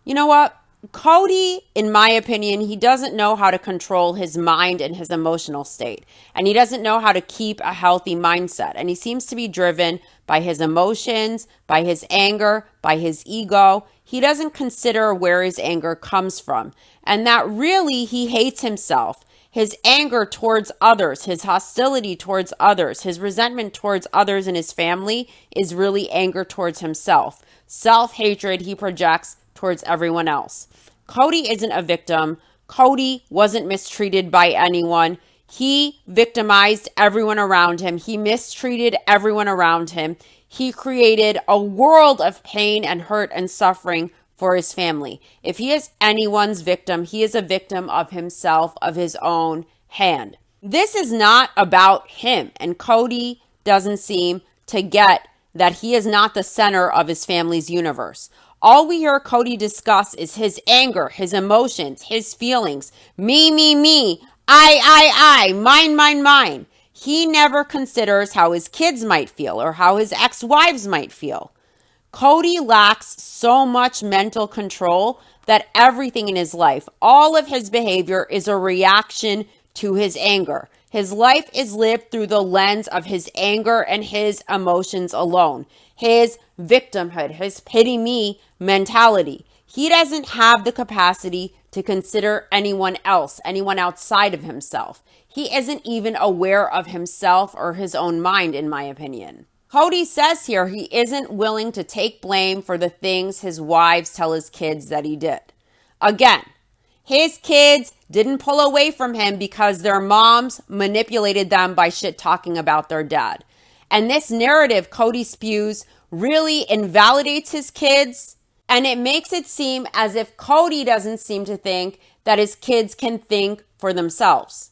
You know what? Cody, in my opinion, he doesn't know how to control his mind and his emotional state. And he doesn't know how to keep a healthy mindset. And he seems to be driven by his emotions, by his anger, by his ego. He doesn't consider where his anger comes from. And that really he hates himself. His anger towards others, his hostility towards others, his resentment towards others in his family is really anger towards himself. Self-hatred he projects towards everyone else. Cody isn't a victim. Cody wasn't mistreated by anyone. He victimized everyone around him. He mistreated everyone around him. He created a world of pain and hurt and suffering for his family. If he is anyone's victim, he is a victim of himself, of his own hand. This is not about him, and Cody doesn't seem to get that he is not the center of his family's universe. All we hear Cody discuss is his anger, his emotions, his feelings. Me, I, mine. He never considers how his kids might feel or how his ex-wives might feel. Cody lacks so much mental control that everything in his life, all of his behavior is a reaction to his anger. His life is lived through the lens of his anger and his emotions alone. His victimhood, his pity me mentality. He doesn't have the capacity to consider anyone else, anyone outside of himself. He isn't even aware of himself or his own mind, in my opinion. Cody says here he isn't willing to take blame for the things his wives tell his kids that he did. Again, his kids didn't pull away from him because their moms manipulated them by shit talking about their dad. And this narrative Cody spews really invalidates his kids, and it makes it seem as if Cody doesn't seem to think that his kids can think for themselves.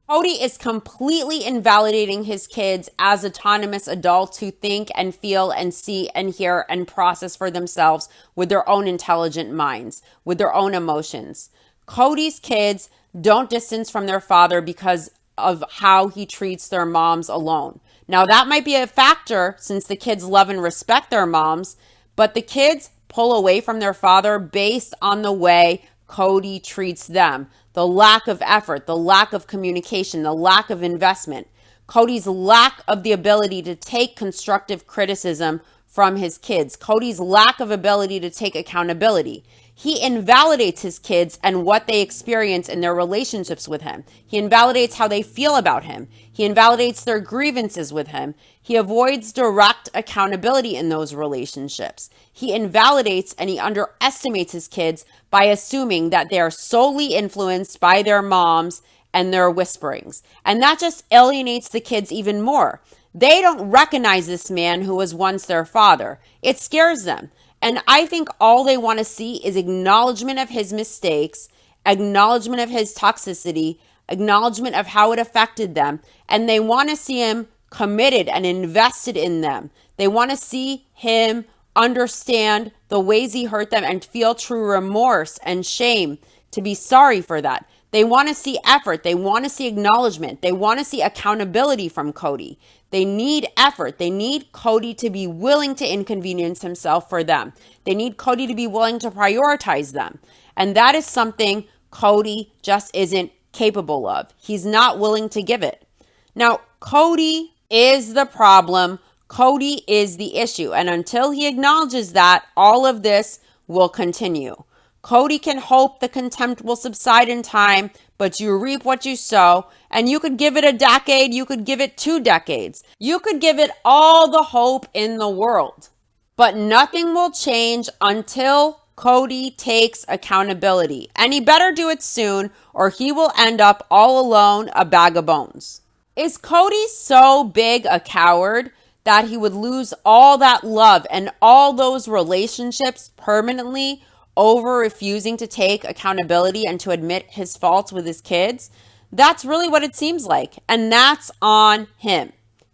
Cody is completely invalidating his kids as autonomous adults who think and feel and see and hear and process for themselves with their own intelligent minds, with their own emotions. Cody's kids don't distance from their father because of how he treats their moms alone. Now, that might be a factor since the kids love and respect their moms, but the kids pull away from their father based on the way Cody treats them. The lack of effort, the lack of communication, the lack of investment. Cody's lack of the ability to take constructive criticism from his kids. Cody's lack of ability to take accountability. He invalidates his kids and what they experience in their relationships with him. He invalidates how they feel about him. He invalidates their grievances with him. He avoids direct accountability in those relationships. He invalidates and he underestimates his kids by assuming that they are solely influenced by their moms and their whisperings. And that just alienates the kids even more. They don't recognize this man who was once their father. It scares them. And I think all they want to see is acknowledgement of his mistakes, acknowledgement of his toxicity, acknowledgement of how it affected them. And they want to see him committed and invested in them. They want to see him understand the ways he hurt them and feel true remorse and shame to be sorry for that. They want to see effort. They want to see acknowledgement. They want to see accountability from Cody. They need effort. They need Cody to be willing to inconvenience himself for them. They need Cody to be willing to prioritize them. And that is something Cody just isn't capable of. He's not willing to give it. Now, Cody is the problem. Cody is the issue. And until he acknowledges that, all of this will continue. Cody can hope the contempt will subside in time, but you reap what you sow. And you could give it a decade. You could give it 2 decades. You could give it all the hope in the world. But nothing will change until Cody takes accountability. And he better do it soon, or he will end up all alone, a bag of bones. Is Cody so big a coward that he would lose all that love and all those relationships permanently over refusing to take accountability and to admit his faults with his kids? That's really what it seems like. And that's on him.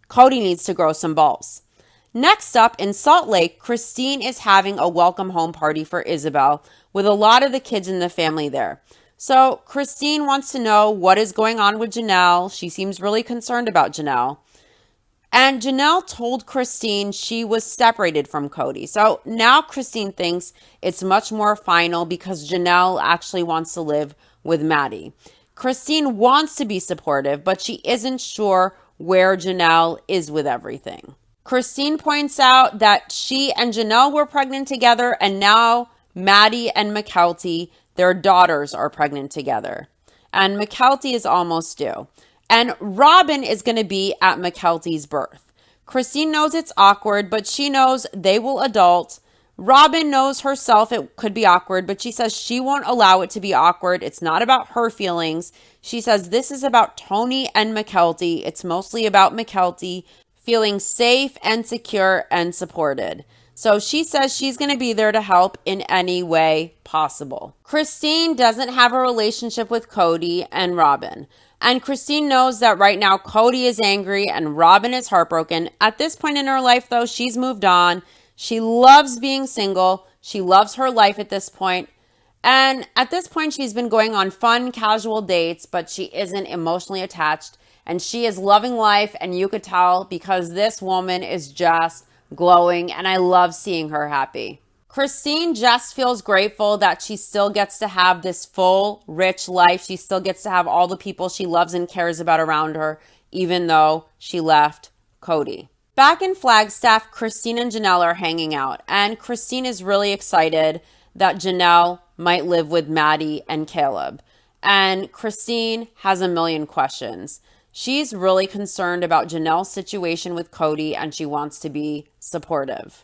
Cody needs to grow some balls. Next up, in Salt Lake, Christine is having a welcome home party for Isabel with a lot of the kids in the family there. So Christine wants to know what is going on with Janelle. She seems really concerned about Janelle. And Janelle told Christine she was separated from Cody. So now Christine thinks it's much more final because Janelle actually wants to live with Maddie. Christine wants to be supportive, but she isn't sure where Janelle is with everything. Christine points out that she and Janelle were pregnant together, and now Maddie and McKelty, their daughters, are pregnant together. And McKelty is almost due. And Robin is going to be at McKelty's birth. Christine knows it's awkward, but she knows they will adult. Robin knows herself it could be awkward, but she says she won't allow it to be awkward. It's not about her feelings. She says this is about Tony and McKelty. It's mostly about McKelty feeling safe and secure and supported. So she says she's going to be there to help in any way possible. Christine doesn't have a relationship with Cody and Robin. And Christine knows that right now Cody is angry and Robin is heartbroken. At this point in her life, though, she's moved on. She loves being single. She loves her life at this point. And at this point, she's been going on fun, casual dates, but she isn't emotionally attached. And she is loving life, and you could tell because this woman is just glowing, and I love seeing her happy. Christine just feels grateful that she still gets to have this full, rich life. She still gets to have all the people she loves and cares about around her, even though she left Cody. Back in Flagstaff, Christine and Janelle are hanging out, and Christine is really excited that Janelle might live with Maddie and Caleb. And Christine has a million questions. She's really concerned about Janelle's situation with Cody, and she wants to be supportive.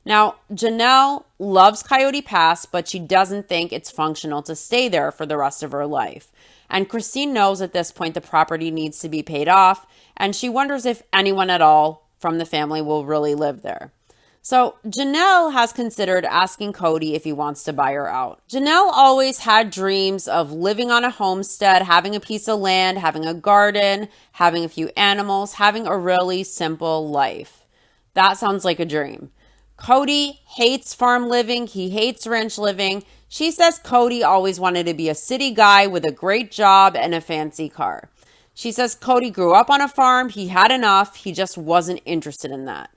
Now, Janelle loves Coyote Pass, but she doesn't think it's functional to stay there for the rest of her life. And Christine knows at this point the property needs to be paid off, and she wonders if anyone at all from the family will really live there. So Janelle has considered asking Cody if he wants to buy her out. Janelle always had dreams of living on a homestead, having a piece of land, having a garden, having a few animals, having a really simple life. That sounds like a dream. Cody hates farm living. He hates ranch living. She says Cody always wanted to be a city guy with a great job and a fancy car. She says Cody grew up on a farm. He had enough. He just wasn't interested in that.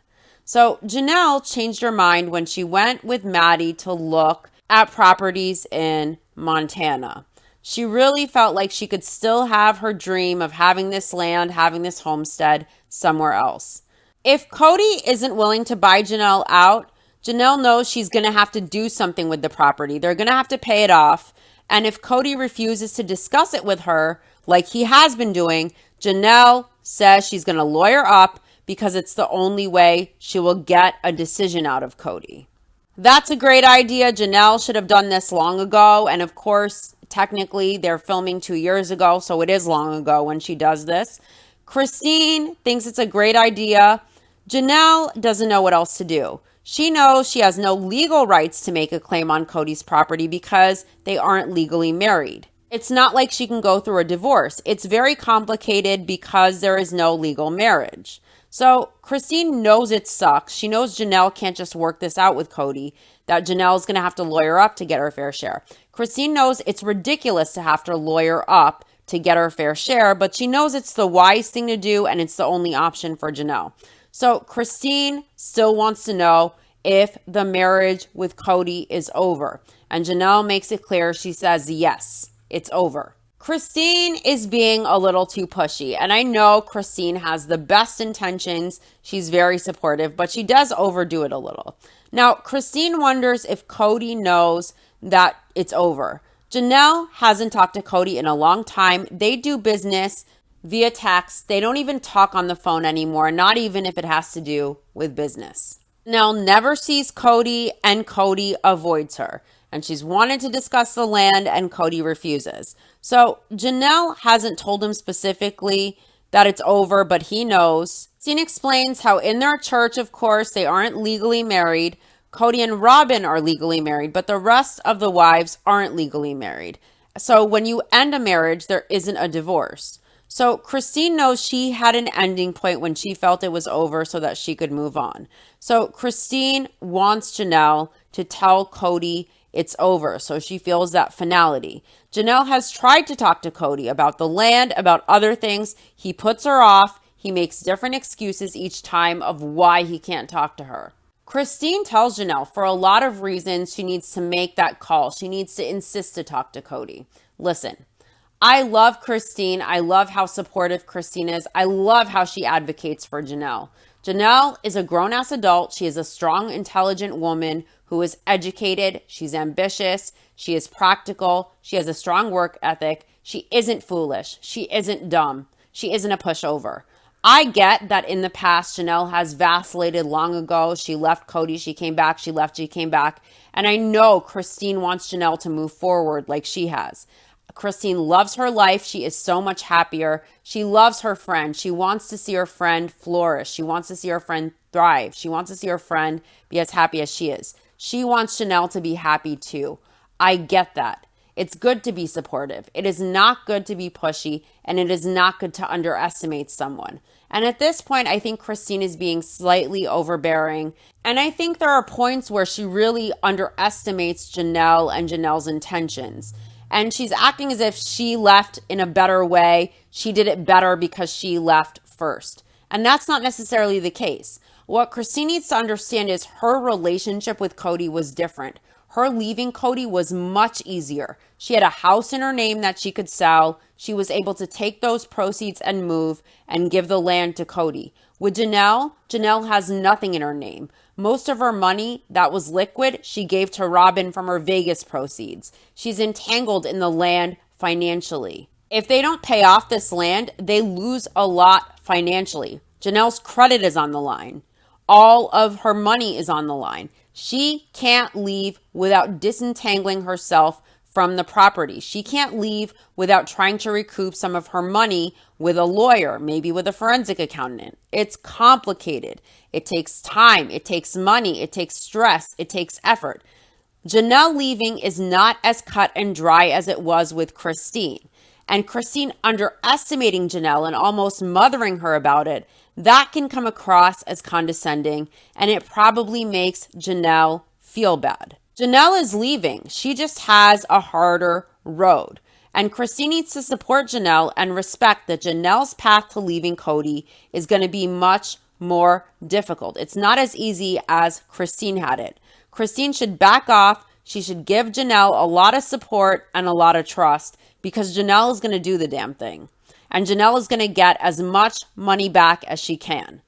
So Janelle changed her mind when she went with Maddie to look at properties in Montana. She really felt like she could still have her dream of having this land, having this homestead somewhere else. If Cody isn't willing to buy Janelle out, Janelle knows she's going to have to do something with the property. They're going to have to pay it off. And if Cody refuses to discuss it with her, like he has been doing, Janelle says she's going to lawyer up because it's the only way she will get a decision out of Cody. That's a great idea. Janelle should have done this long ago. And of course, technically, they're filming 2 years ago, so it is long ago when she does this. Christine thinks it's a great idea. Janelle doesn't know what else to do. She knows she has no legal rights to make a claim on Cody's property because they aren't legally married. It's not like she can go through a divorce. It's very complicated because there is no legal marriage. So Christine knows it sucks. She knows Janelle can't just work this out with Cody, that Janelle's going to have to lawyer up to get her fair share. Christine knows it's ridiculous to have to lawyer up to get her fair share, but she knows it's the wise thing to do and it's the only option for Janelle. So Christine still wants to know if the marriage with Cody is over. And Janelle makes it clear. She says, yes, it's over. Christine is being a little too pushy. And I know Christine has the best intentions. She's very supportive, but she does overdo it a little. Now, Christine wonders if Cody knows that it's over. Janelle hasn't talked to Cody in a long time. They do business via text. They don't even talk on the phone anymore, not even if it has to do with business. Janelle never sees Cody and Cody avoids her. And she's wanted to discuss the land and Cody refuses. So Janelle hasn't told him specifically that it's over, but he knows. Christine explains how in their church, of course, they aren't legally married. Cody and Robin are legally married, but the rest of the wives aren't legally married. So when you end a marriage, there isn't a divorce. So Christine knows she had an ending point when she felt it was over so that she could move on. So Christine wants Janelle to tell Cody it's over, so she feels that finality. Janelle has tried to talk to Cody about the land, about other things. He puts her off. He makes different excuses each time of why he can't talk to her. Christine tells Janelle for a lot of reasons she needs to make that call. She needs to insist to talk to Cody. Listen, I love Christine. I love how supportive Christine is. I love how she advocates for Janelle. Janelle is a grown-ass adult. She is a strong, intelligent woman who is educated. She's ambitious. She is practical. She has a strong work ethic. She isn't foolish. She isn't dumb. She isn't a pushover. I get that in the past, Janelle has vacillated long ago. She left Cody. She came back. She left. She came back. And I know Christine wants Janelle to move forward like she has. Christine loves her life. She is so much happier. She loves her friend. She wants to see her friend flourish. She wants to see her friend thrive. She wants to see her friend be as happy as she is. She wants Janelle to be happy too. I get that. It's good to be supportive. It is not good to be pushy, and it is not good to underestimate someone. And at this point, I think Christine is being slightly overbearing. And I think there are points where she really underestimates Janelle and Janelle's intentions. And she's acting as if she left in a better way. She did it better because she left first. And that's not necessarily the case. What Christine needs to understand is her relationship with Cody was different. Her leaving Cody was much easier. She had a house in her name that she could sell. She was able to take those proceeds and move and give the land to Cody. With Janelle, Janelle has nothing in her name. Most of her money that was liquid, she gave to Robin from her Vegas proceeds. She's entangled in the land financially. If they don't pay off this land, they lose a lot financially. Janelle's credit is on the line. All of her money is on the line. She can't leave without disentangling herself from the property. She can't leave without trying to recoup some of her money with a lawyer, maybe with a forensic accountant. It's complicated. It takes time. It takes money. It takes stress. It takes effort. Janelle leaving is not as cut and dry as it was with Christine. And Christine underestimating Janelle and almost mothering her about it, that can come across as condescending, and it probably makes Janelle feel bad. Janelle is leaving. She just has a harder road. And Christine needs to support Janelle and respect that Janelle's path to leaving Cody is going to be much more difficult. It's not as easy as Christine had it. Christine should back off. She should give Janelle a lot of support and a lot of trust because Janelle is going to do the damn thing. And Janelle is going to get as much money back as she can.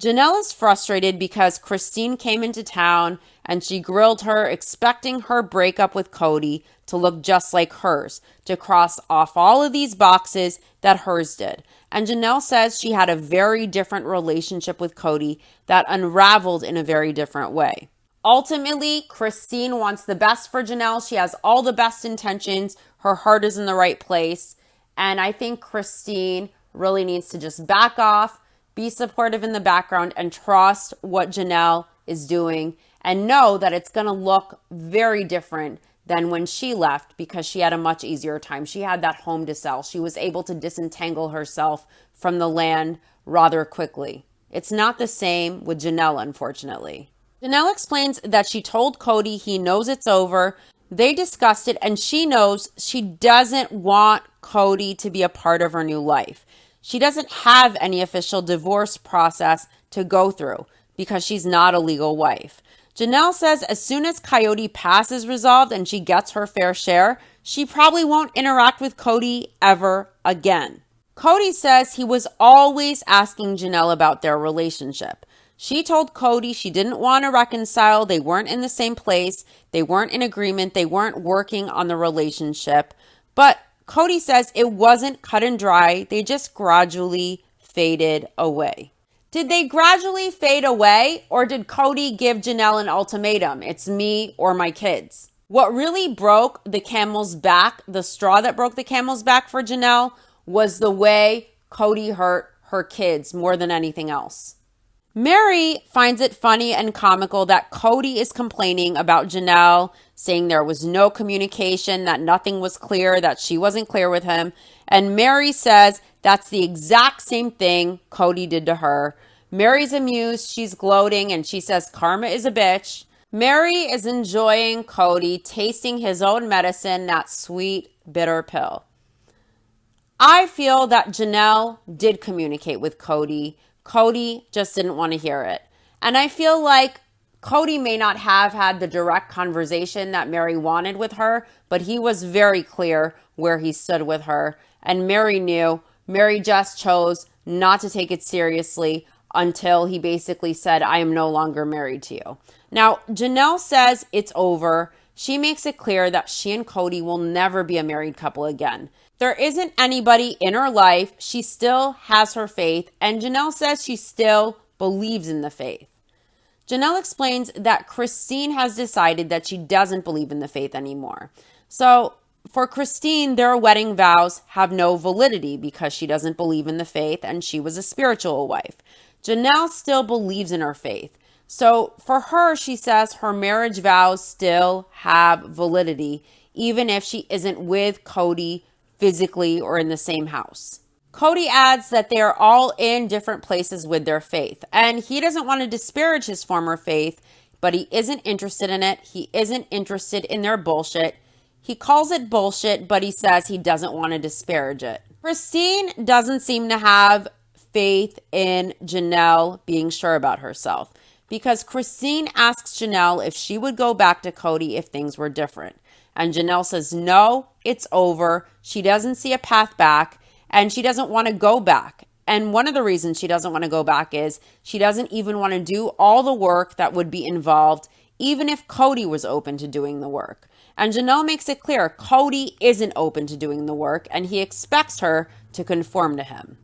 Janelle is frustrated because Christine came into town and she grilled her, expecting her breakup with Cody to look just like hers, to cross off all of these boxes that hers did. And Janelle says she had a very different relationship with Cody that unraveled in a very different way. Ultimately, Christine wants the best for Janelle. She has all the best intentions. Her heart is in the right place. And I think Christine really needs to just back off, be supportive in the background, and trust what Janelle is doing and know that it's going to look very different than when she left because she had a much easier time. She had that home to sell. She was able to disentangle herself from the land rather quickly. It's not the same with Janelle, unfortunately. Janelle explains that she told Cody he knows it's over. They discussed it, and she knows she doesn't want Cody to be a part of her new life. She doesn't have any official divorce process to go through because she's not a legal wife. Janelle says as soon as Coyote Pass is resolved and she gets her fair share, she probably won't interact with Cody ever again. Cody says he was always asking Janelle about their relationship. She told Cody she didn't want to reconcile. They weren't in the same place. They weren't in agreement. They weren't working on the relationship. But Cody says it wasn't cut and dry. They just gradually faded away. Did they gradually fade away, or did Cody give Janelle an ultimatum? It's me or my kids. What really broke the camel's back, the straw that broke the camel's back for Janelle, was the way Cody hurt her kids more than anything else. Mary finds it funny and comical that Cody is complaining about Janelle, saying there was no communication, that nothing was clear, that she wasn't clear with him. And Mary says that's the exact same thing Cody did to her. Mary's amused, she's gloating, and she says karma is a bitch. Mary is enjoying Cody tasting his own medicine, that sweet, bitter pill. I feel that Janelle did communicate with Cody. Cody just didn't want to hear it. And I feel like Cody may not have had the direct conversation that Mary wanted with her, but he was very clear where he stood with her. And Mary knew. Mary just chose not to take it seriously until he basically said, I am no longer married to you. Now, Janelle says it's over. She makes it clear that she and Cody will never be a married couple again. There isn't anybody in her life. She still has her faith, and Janelle says she still believes in the faith. Janelle explains that Christine has decided that she doesn't believe in the faith anymore. So for Christine, their wedding vows have no validity because she doesn't believe in the faith and she was a spiritual wife. Janelle still believes in her faith. So for her, she says her marriage vows still have validity, even if she isn't with Cody physically or in the same house. Cody adds that they are all in different places with their faith, and he doesn't want to disparage his former faith, but he isn't interested in it. He isn't interested in their bullshit. He calls it bullshit, but he says he doesn't want to disparage it. Christine doesn't seem to have faith in Janelle being sure about herself, because Christine asks Janelle if she would go back to Cody if things were different. And Janelle says, no, it's over. She doesn't see a path back, and she doesn't want to go back. And one of the reasons she doesn't want to go back is she doesn't even want to do all the work that would be involved, even if Cody was open to doing the work. And Janelle makes it clear Cody isn't open to doing the work, and he expects her to conform to him.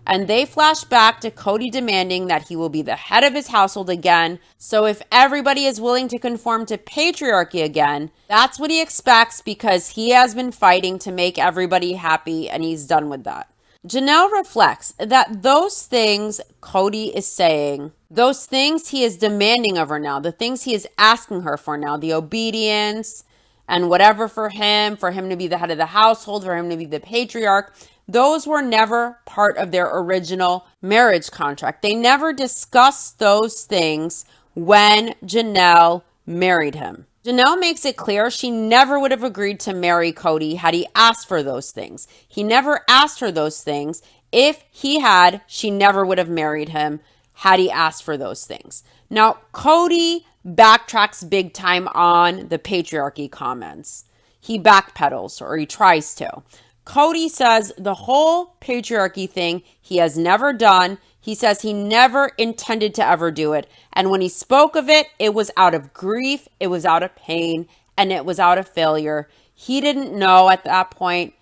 And they flash back to Cody demanding that he will be the head of his household again. So if everybody is willing to conform to patriarchy again, that's what he expects, because he has been fighting to make everybody happy and he's done with that. Janelle reflects that those things Cody is saying, those things he is demanding of her now, the things he is asking her for now, the obedience and whatever for him to be the head of the household, for him to be the patriarch, those were never part of their original marriage contract. They never discussed those things when Janelle married him. Janelle makes it clear she never would have agreed to marry Cody had he asked for those things. He never asked her those things. If he had, she never would have married him had he asked for those things. Now, Cody backtracks big time on the patriarchy comments. He backpedals, or he tries to. Cody says the whole patriarchy thing he has never done. He says he never intended to ever do it. And when he spoke of it, it was out of grief, it was out of pain, and it was out of failure. He didn't know at that point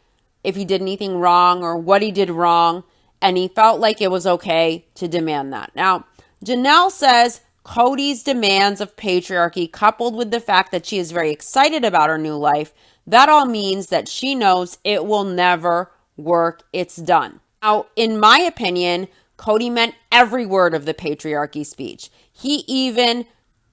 if he did anything wrong or what he did wrong, and he felt like it was okay to demand that. Now, Janelle says Cody's demands of patriarchy, coupled with the fact that she is very excited about her new life, that all means that she knows it will never work. It's done. Now, in my opinion, Cody meant every word of the patriarchy speech. He even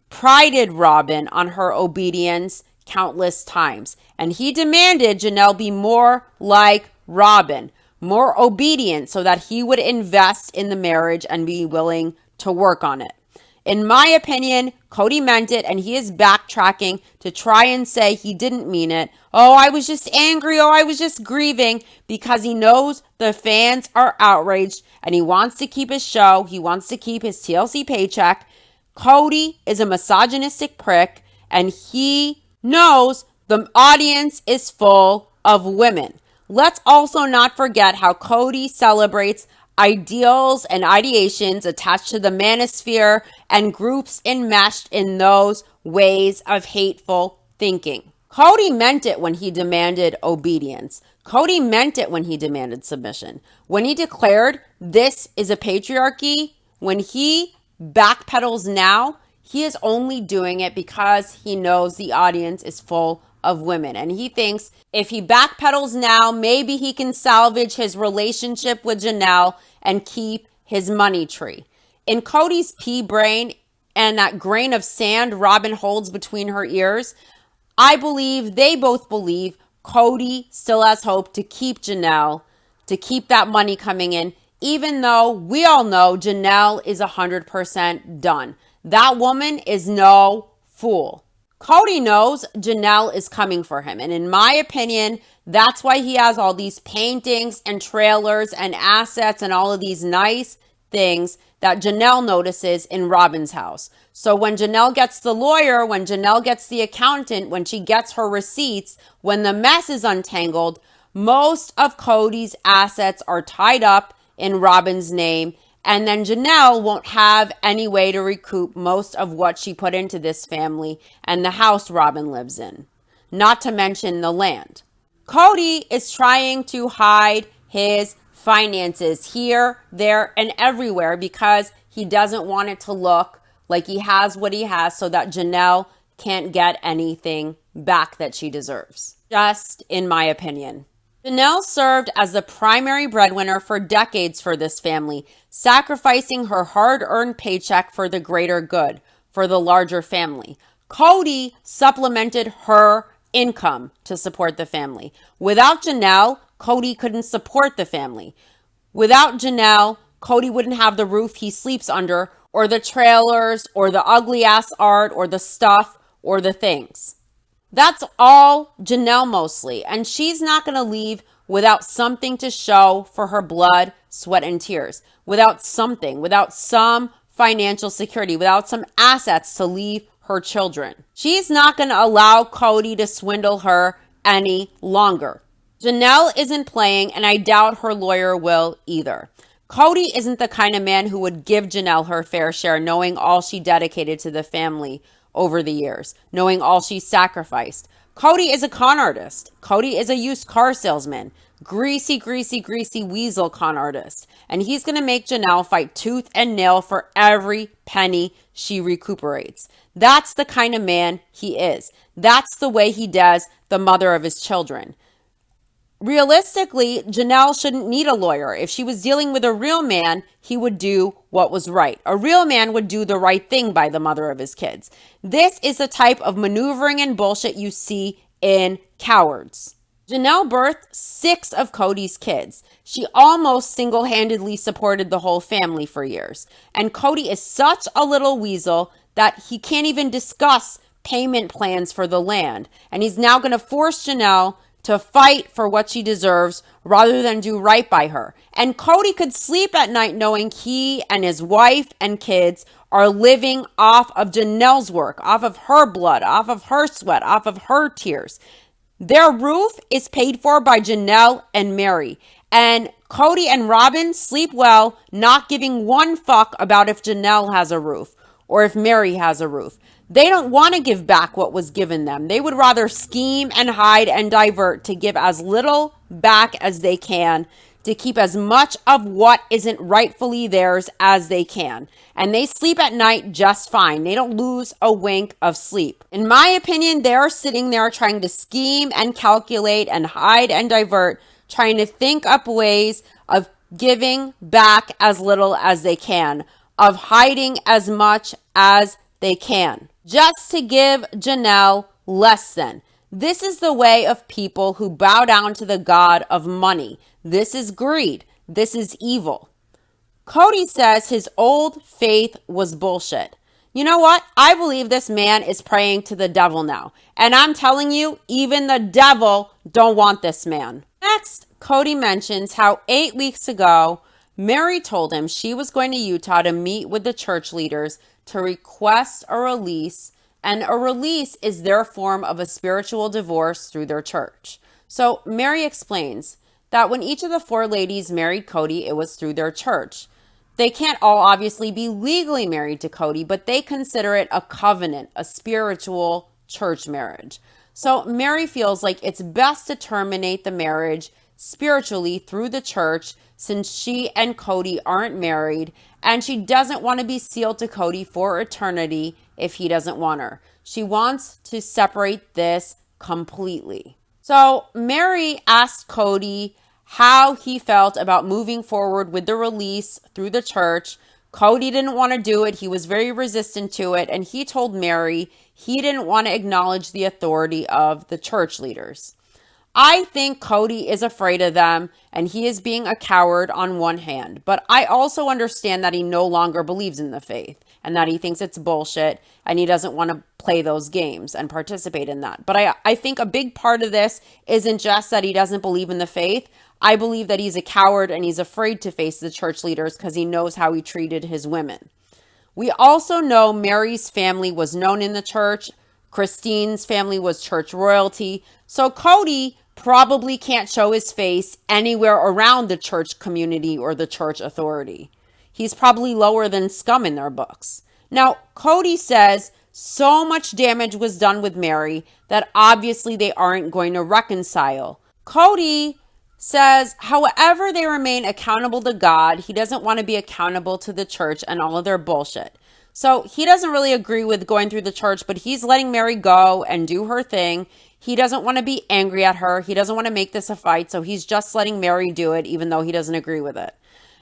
prided Robin on her obedience countless times, and he demanded Janelle be more like Robin, more obedient, so that he would invest in the marriage and be willing to work on it. In my opinion, Cody meant it, and he is backtracking to try and say he didn't mean it. Oh, I was just angry. Oh, I was just grieving, because he knows the fans are outraged and he wants to keep his show. He wants to keep his TLC paycheck. Cody is a misogynistic prick, and he knows the audience is full of women. Let's also not forget how Cody celebrates ideals and ideations attached to the manosphere and groups enmeshed in those ways of hateful thinking. Cody meant it when he demanded obedience. Cody meant it when he demanded submission. When he declared this is a patriarchy, when he backpedals now, he is only doing it because he knows the audience is full of women. And he thinks if he backpedals now, maybe he can salvage his relationship with Janelle and keep his money tree. In Cody's pea brain and that grain of sand Robin holds between her ears, I believe they both believe Cody still has hope to keep Janelle, to keep that money coming in, even though we all know Janelle is 100% done. That woman is no fool. Cody knows Janelle is coming for him. And in my opinion, that's why he has all these paintings and trailers and assets and all of these nice things that Janelle notices in Robin's house. So when Janelle gets the lawyer, when Janelle gets the accountant, when she gets her receipts, when the mess is untangled, most of Cody's assets are tied up in Robin's name. And then Janelle won't have any way to recoup most of what she put into this family and the house Robin lives in, not to mention the land. Cody is trying to hide his finances here, there, and everywhere because he doesn't want it to look like he has what he has so that Janelle can't get anything back that she deserves. Just in my opinion. Janelle served as the primary breadwinner for decades for this family, sacrificing her hard-earned paycheck for the greater good, for the larger family. Cody supplemented her income to support the family. Without Janelle, Cody couldn't support the family. Without Janelle, Cody wouldn't have the roof he sleeps under, or the trailers, or the ugly-ass art, or the stuff, or the things. That's all Janelle mostly, and she's not going to leave without something to show for her blood, sweat, and tears. Without something, without some financial security, without some assets to leave her children. She's not going to allow Cody to swindle her any longer. Janelle isn't playing, and I doubt her lawyer will either. Cody isn't the kind of man who would give Janelle her fair share, knowing all she dedicated to the family over the years, knowing all she sacrificed. Cody is a con artist. Cody is a used car salesman. Greasy weasel con artist. And he's going to make Janelle fight tooth and nail for every penny she recuperates. That's the kind of man he is. That's the way he does the mother of his children. Realistically, Janelle shouldn't need a lawyer. If she was dealing with a real man, he would do what was right. A real man would do the right thing by the mother of his kids. This is the type of maneuvering and bullshit you see in cowards. Janelle birthed 6 of Cody's kids. She almost single-handedly supported the whole family for years. And Cody is such a little weasel that he can't even discuss payment plans for the land. And he's now going to force Janelle to fight for what she deserves rather than do right by her. And Cody could sleep at night knowing he and his wife and kids are living off of Janelle's work, off of her blood, off of her sweat, off of her tears. Their roof is paid for by Janelle and Mary. And Cody and Robin sleep well, not giving one fuck about if Janelle has a roof or if Mary has a roof. They don't want to give back what was given them. They would rather scheme and hide and divert to give as little back as they can, to keep as much of what isn't rightfully theirs as they can. And they sleep at night just fine. They don't lose a wink of sleep. In my opinion, they're sitting there trying to scheme and calculate and hide and divert, trying to think up ways of giving back as little as they can, of hiding as much as they can, just to give Janelle less than. This is the way of people who bow down to the God of money. This is greed. This is evil. Cody says his old faith was bullshit. You know what? I believe this man is praying to the devil now. And I'm telling you, even the devil don't want this man. Next, Cody mentions how 8 weeks ago, Mary told him she was going to Utah to meet with the church leaders to request a release, and a release is their form of a spiritual divorce through their church. So Mary explains that when each of the 4 ladies married Cody, it was through their church. They can't all obviously be legally married to Cody, but they consider it a covenant, a spiritual church marriage. So Mary feels like it's best to terminate the marriage spiritually through the church, since she and Cody aren't married, and she doesn't want to be sealed to Cody for eternity if he doesn't want her. She wants to separate this completely. So Mary asked Cody how he felt about moving forward with the release through the church. Cody didn't want to do it. He was very resistant to it, and he told Mary he didn't want to acknowledge the authority of the church leaders. I think Cody is afraid of them, and he is being a coward on one hand. But I also understand that he no longer believes in the faith and that he thinks it's bullshit and he doesn't want to play those games and participate in that. But I think a big part of this isn't just that he doesn't believe in the faith. I believe that he's a coward and he's afraid to face the church leaders because he knows how he treated his women. We also know Mary's family was known in the church. Christine's family was church royalty. So Cody probably can't show his face anywhere around the church community or the church authority. He's probably lower than scum in their books. Now, Cody says so much damage was done with Mary that obviously they aren't going to reconcile. Cody says, however they remain accountable to God, he doesn't want to be accountable to the church and all of their bullshit. So he doesn't really agree with going through the church, but he's letting Mary go and do her thing. He doesn't want to be angry at her. He doesn't want to make this a fight, so he's just letting Mary do it, even though he doesn't agree with it.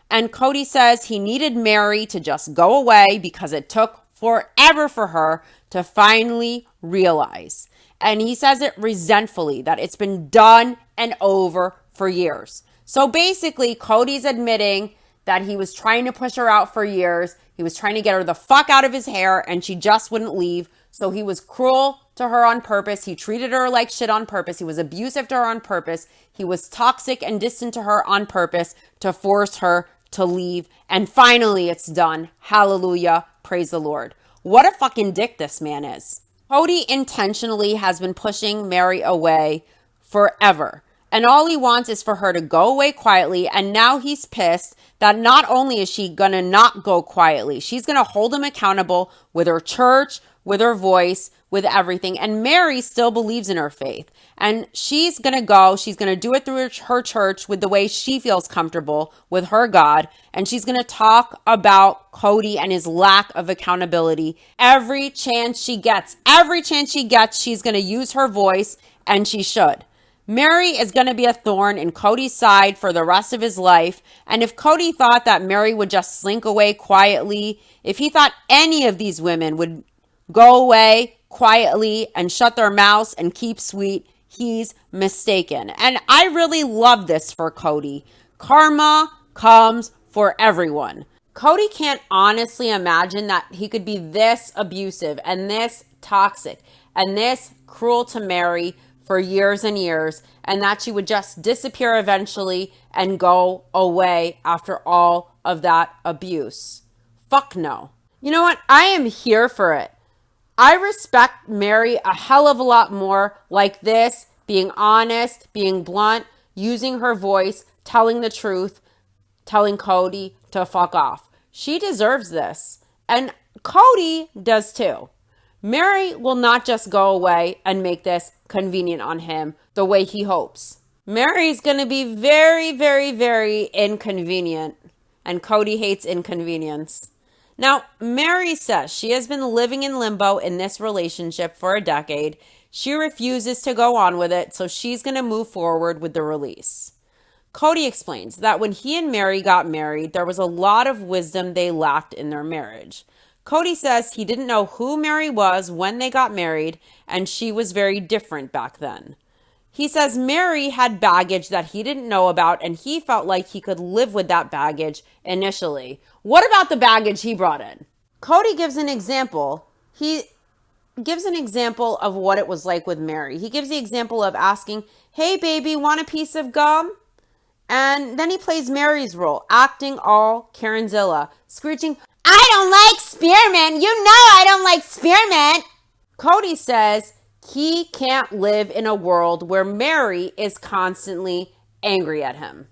And Cody says he needed Mary to just go away because it took forever for her to finally realize. And he says it resentfully, that it's been done and over for years. So basically, Cody's admitting that he was trying to push her out for years. He was trying to get her the fuck out of his hair, and she just wouldn't leave. So he was cruel to her on purpose. He treated her like shit on purpose. He was abusive to her on purpose. He was toxic and distant to her on purpose to force her to leave. And finally, it's done. Hallelujah. Praise the Lord. What a fucking dick this man is. Cody intentionally has been pushing Mary away forever. And all he wants is for her to go away quietly. And now he's pissed that not only is she going to not go quietly, she's going to hold him accountable with her church, with her voice, with everything. And Mary still believes in her faith. And she's going to go. She's going to do it through her church with the way she feels comfortable with her God. And she's going to talk about Cody and his lack of accountability every chance she gets. Every chance she gets, she's going to use her voice, and she should. Mary is going to be a thorn in Cody's side for the rest of his life. And if Cody thought that Mary would just slink away quietly, if he thought any of these women would go away quietly and shut their mouths and keep sweet, he's mistaken. And I really love this for Cody. Karma comes for everyone. Cody can't honestly imagine that he could be this abusive and this toxic and this cruel to Mary for years and years, and that she would just disappear eventually and go away after all of that abuse. Fuck no. You know what? I am here for it. I respect Mary a hell of a lot more like this, being honest, being blunt, using her voice, telling the truth, telling Cody to fuck off. She deserves this. And Cody does too. Mary will not just go away and make this convenient on him the way he hopes. Mary's going to be very, very, very inconvenient. And Cody hates inconvenience. Now, Mary says she has been living in limbo in this relationship for a decade. She refuses to go on with it, so she's going to move forward with the release. Cody explains that when he and Mary got married, there was a lot of wisdom they lacked in their marriage. Cody says he didn't know who Mary was when they got married, and she was very different back then. He says Mary had baggage that he didn't know about, and he felt like he could live with that baggage initially. What about the baggage he brought in? Cody gives an example. He gives an example of what it was like with Mary. He gives the example of asking, "Hey baby, want a piece of gum?" And then he plays Mary's role, acting all Karenzilla, screeching, "I don't like spearmint. You know I don't like spearmint." Cody says he can't live in a world where Mary is constantly angry at him.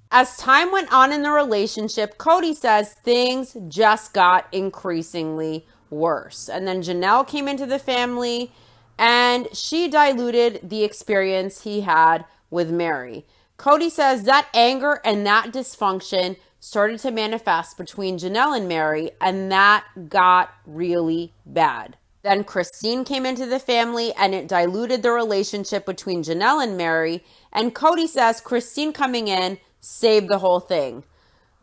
As time went on in the relationship, Cody says things just got increasingly worse. And then Janelle came into the family and she diluted the experience he had with Mary. Cody says that anger and that dysfunction started to manifest between Janelle and Mary, and that got really bad. Then Christine came into the family and it diluted the relationship between Janelle and Mary. And Cody says Christine coming in saved the whole thing.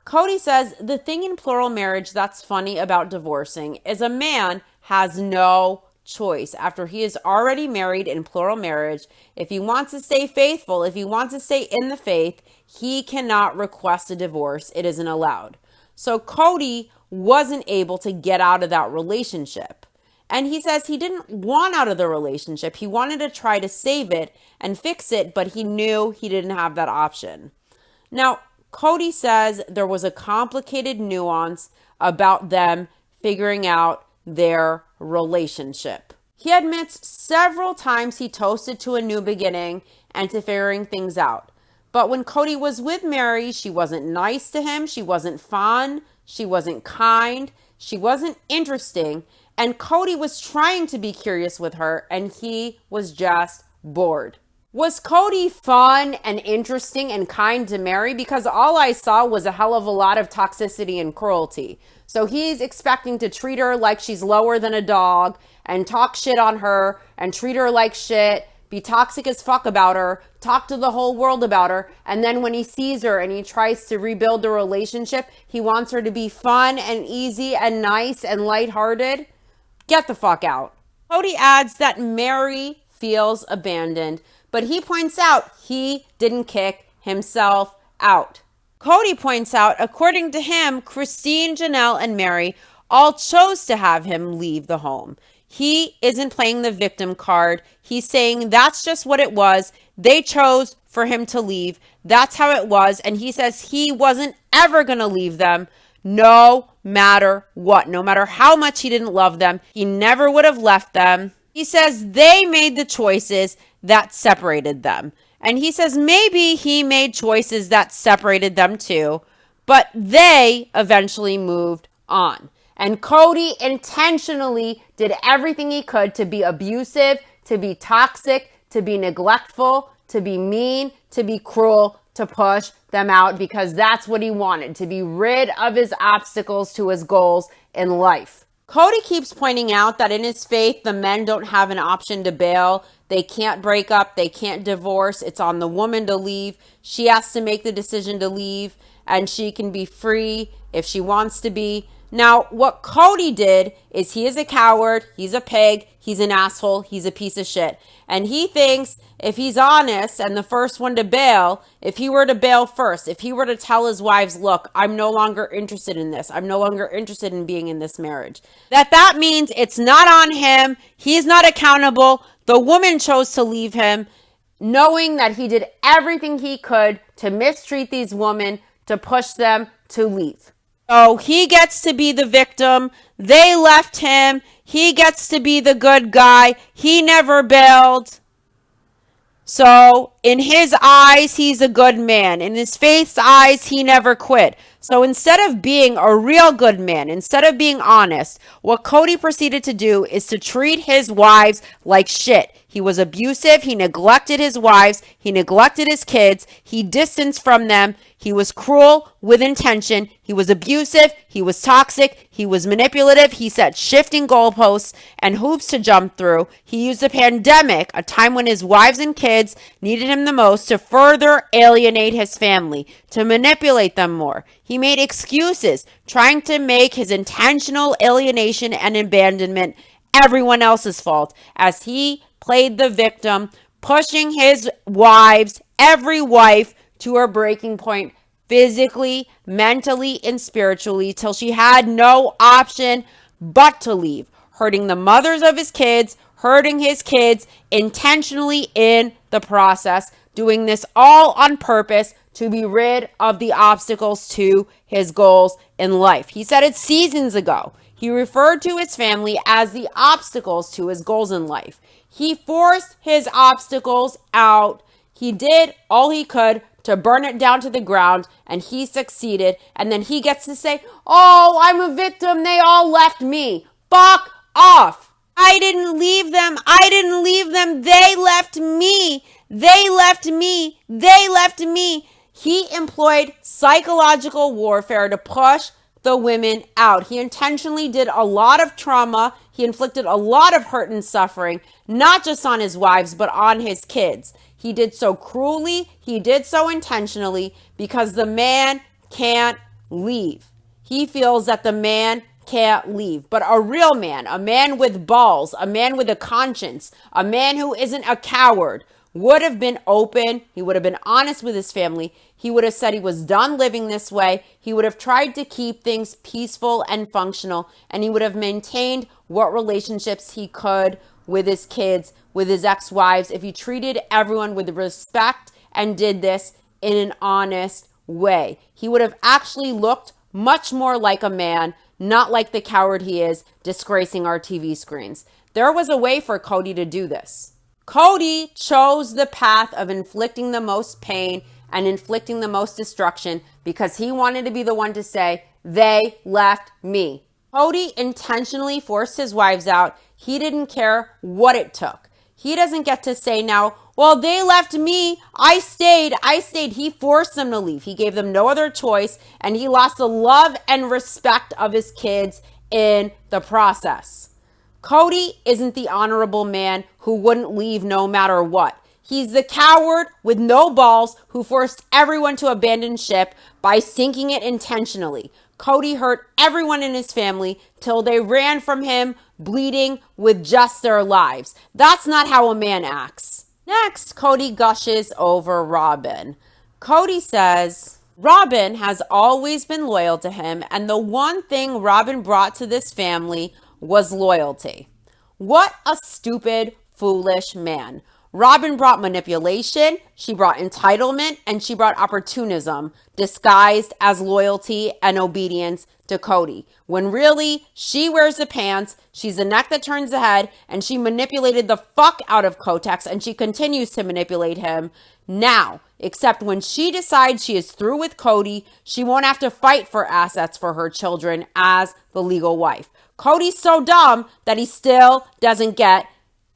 Cody says the thing in plural marriage that's funny about divorcing is a man has no choice after he is already married in plural marriage. If he wants to stay faithful, if he wants to stay in the faith, he cannot request a divorce. It isn't allowed. So Cody wasn't able to get out of that relationship. And he says he didn't want out of the relationship. He wanted to try to save it and fix it, but he knew he didn't have that option. Now, Cody says there was a complicated nuance about them figuring out their relationship. He admits several times he toasted to a new beginning and to figuring things out. But when Cody was with Mary, she wasn't nice to him. She wasn't fun. She wasn't kind. She wasn't interesting. And Cody was trying to be curious with her, and he was just bored. Was Cody fun and interesting and kind to Mary? Because all I saw was a hell of a lot of toxicity and cruelty. So he's expecting to treat her like she's lower than a dog and talk shit on her and treat her like shit, be toxic as fuck about her, talk to the whole world about her. And then when he sees her and he tries to rebuild the relationship, he wants her to be fun and easy and nice and lighthearted. Get the fuck out. Cody adds that Mary feels abandoned, but he points out he didn't kick himself out. Cody points out, according to him, Christine, Janelle, and Mary all chose to have him leave the home. He isn't playing the victim card. He's saying that's just what it was. They chose for him to leave. That's how it was. And he says he wasn't ever going to leave them. No matter what, no matter how much he didn't love them, he never would have left them. He says they made the choices that separated them. And he says maybe he made choices that separated them too, but they eventually moved on. And Cody intentionally did everything he could to be abusive, to be toxic, to be neglectful, to be mean, to be cruel, to push them out, because that's what he wanted, to be rid of his obstacles to his goals in life. Cody keeps pointing out that in his faith, the men don't have an option to bail. They can't break up. They can't divorce. It's on the woman to leave. She has to make the decision to leave, and she can be free if she wants to be. Now, what Cody did is he is a coward. He's a pig. He's an asshole. He's a piece of shit. And he thinks if he's honest and the first one to bail, if he were to bail first, if he were to tell his wives, look, I'm no longer interested in this. I'm no longer interested in being in this marriage. That means it's not on him. He's not accountable. The woman chose to leave him, knowing that he did everything he could to mistreat these women, to push them to leave. So he gets to be the victim. They left him. He gets to be the good guy. He never bailed. So in his eyes, he's a good man. In his faith's eyes, he never quit. So instead of being a real good man, instead of being honest, what Cody proceeded to do is to treat his wives like shit. He was abusive. He neglected his wives. He neglected his kids. He distanced from them. He was cruel with intention. He was abusive. He was toxic. He was manipulative. He set shifting goalposts and hoops to jump through. He used the pandemic, a time when his wives and kids needed him the most to further alienate his family, to manipulate them more. He made excuses, trying to make his intentional alienation and abandonment everyone else's fault, as he played the victim, pushing his wives, every wife, to her breaking point physically, mentally, and spiritually, till she had no option but to leave, hurting the mothers of his kids, hurting his kids intentionally in the process, doing this all on purpose to be rid of the obstacles to his goals in life. He said it seasons ago. He referred to his family as the obstacles to his goals in life. He forced his obstacles out. He did all he could to burn it down to the ground, and he succeeded. And then he gets to say, "Oh, I'm a victim. They all left me." Fuck off. I didn't leave them. I didn't leave them. They left me. They left me. They left me. He employed psychological warfare to push the women out. He intentionally did a lot of trauma. He inflicted a lot of hurt and suffering, not just on his wives, but on his kids. He did so cruelly. He did so intentionally because the man can't leave. He feels that the man can't leave. But a real man, a man with balls, a man with a conscience, a man who isn't a coward, would have been open. He would have been honest with his family. He would have said he was done living this way. He would have tried to keep things peaceful and functional, and he would have maintained what relationships he could with his kids, with his ex-wives, if he treated everyone with respect and did this in an honest way. He would have actually looked much more like a man, not like the coward he is, disgracing our TV screens. There was a way for Cody to do this. Cody chose the path of inflicting the most pain and inflicting the most destruction because he wanted to be the one to say, "They left me." Cody intentionally forced his wives out. He didn't care what it took. He doesn't get to say now, "Well, they left me. I stayed. He forced them to leave. He gave them no other choice, and he lost the love and respect of his kids in the process. Cody isn't the honorable man who wouldn't leave no matter what. He's the coward with no balls who forced everyone to abandon ship by sinking it intentionally. Cody hurt everyone in his family till they ran from him, bleeding with just their lives. That's not how a man acts. Next, Cody gushes over Robin. Cody says, Robin has always been loyal to him, and the one thing Robin brought to this family was loyalty. What a stupid, foolish man. Robin brought manipulation, she brought entitlement, and she brought opportunism disguised as loyalty and obedience to Cody. When really, she wears the pants, she's the neck that turns the head, and she manipulated the fuck out of Kotex, and she continues to manipulate him now. Except when she decides she is through with Cody, she won't have to fight for assets for her children as the legal wife. Cody's so dumb that he still doesn't get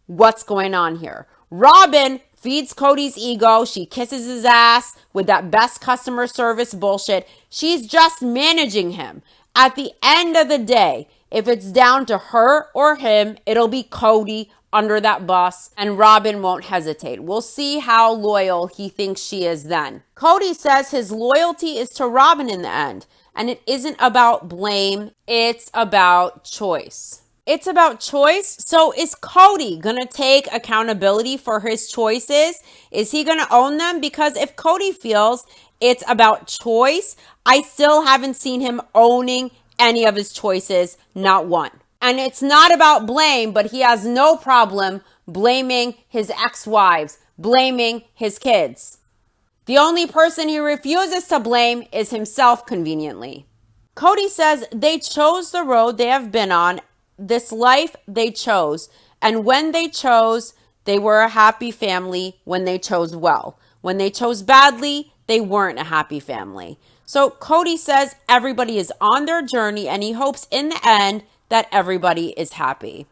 what's going on here. Robin feeds Cody's ego. She kisses his ass with that best customer service bullshit. She's just managing him. At the end of the day, if it's down to her or him, it'll be Cody under that bus, and Robin won't hesitate. We'll see how loyal he thinks she is then. Cody says his loyalty is to Robin in the end, and it isn't about blame, it's about choice. It's about choice. So is Cody going to take accountability for his choices? Is he going to own them? Because if Cody feels it's about choice, I still haven't seen him owning any of his choices, not one. And it's not about blame, but he has no problem blaming his ex-wives, blaming his kids. The only person he refuses to blame is himself, conveniently. Cody says they chose the road they have been on, this life they chose. And when they chose, they were a happy family when they chose well. When they chose badly, they weren't a happy family. So Cody says everybody is on their journey, and he hopes in the end that everybody is happy.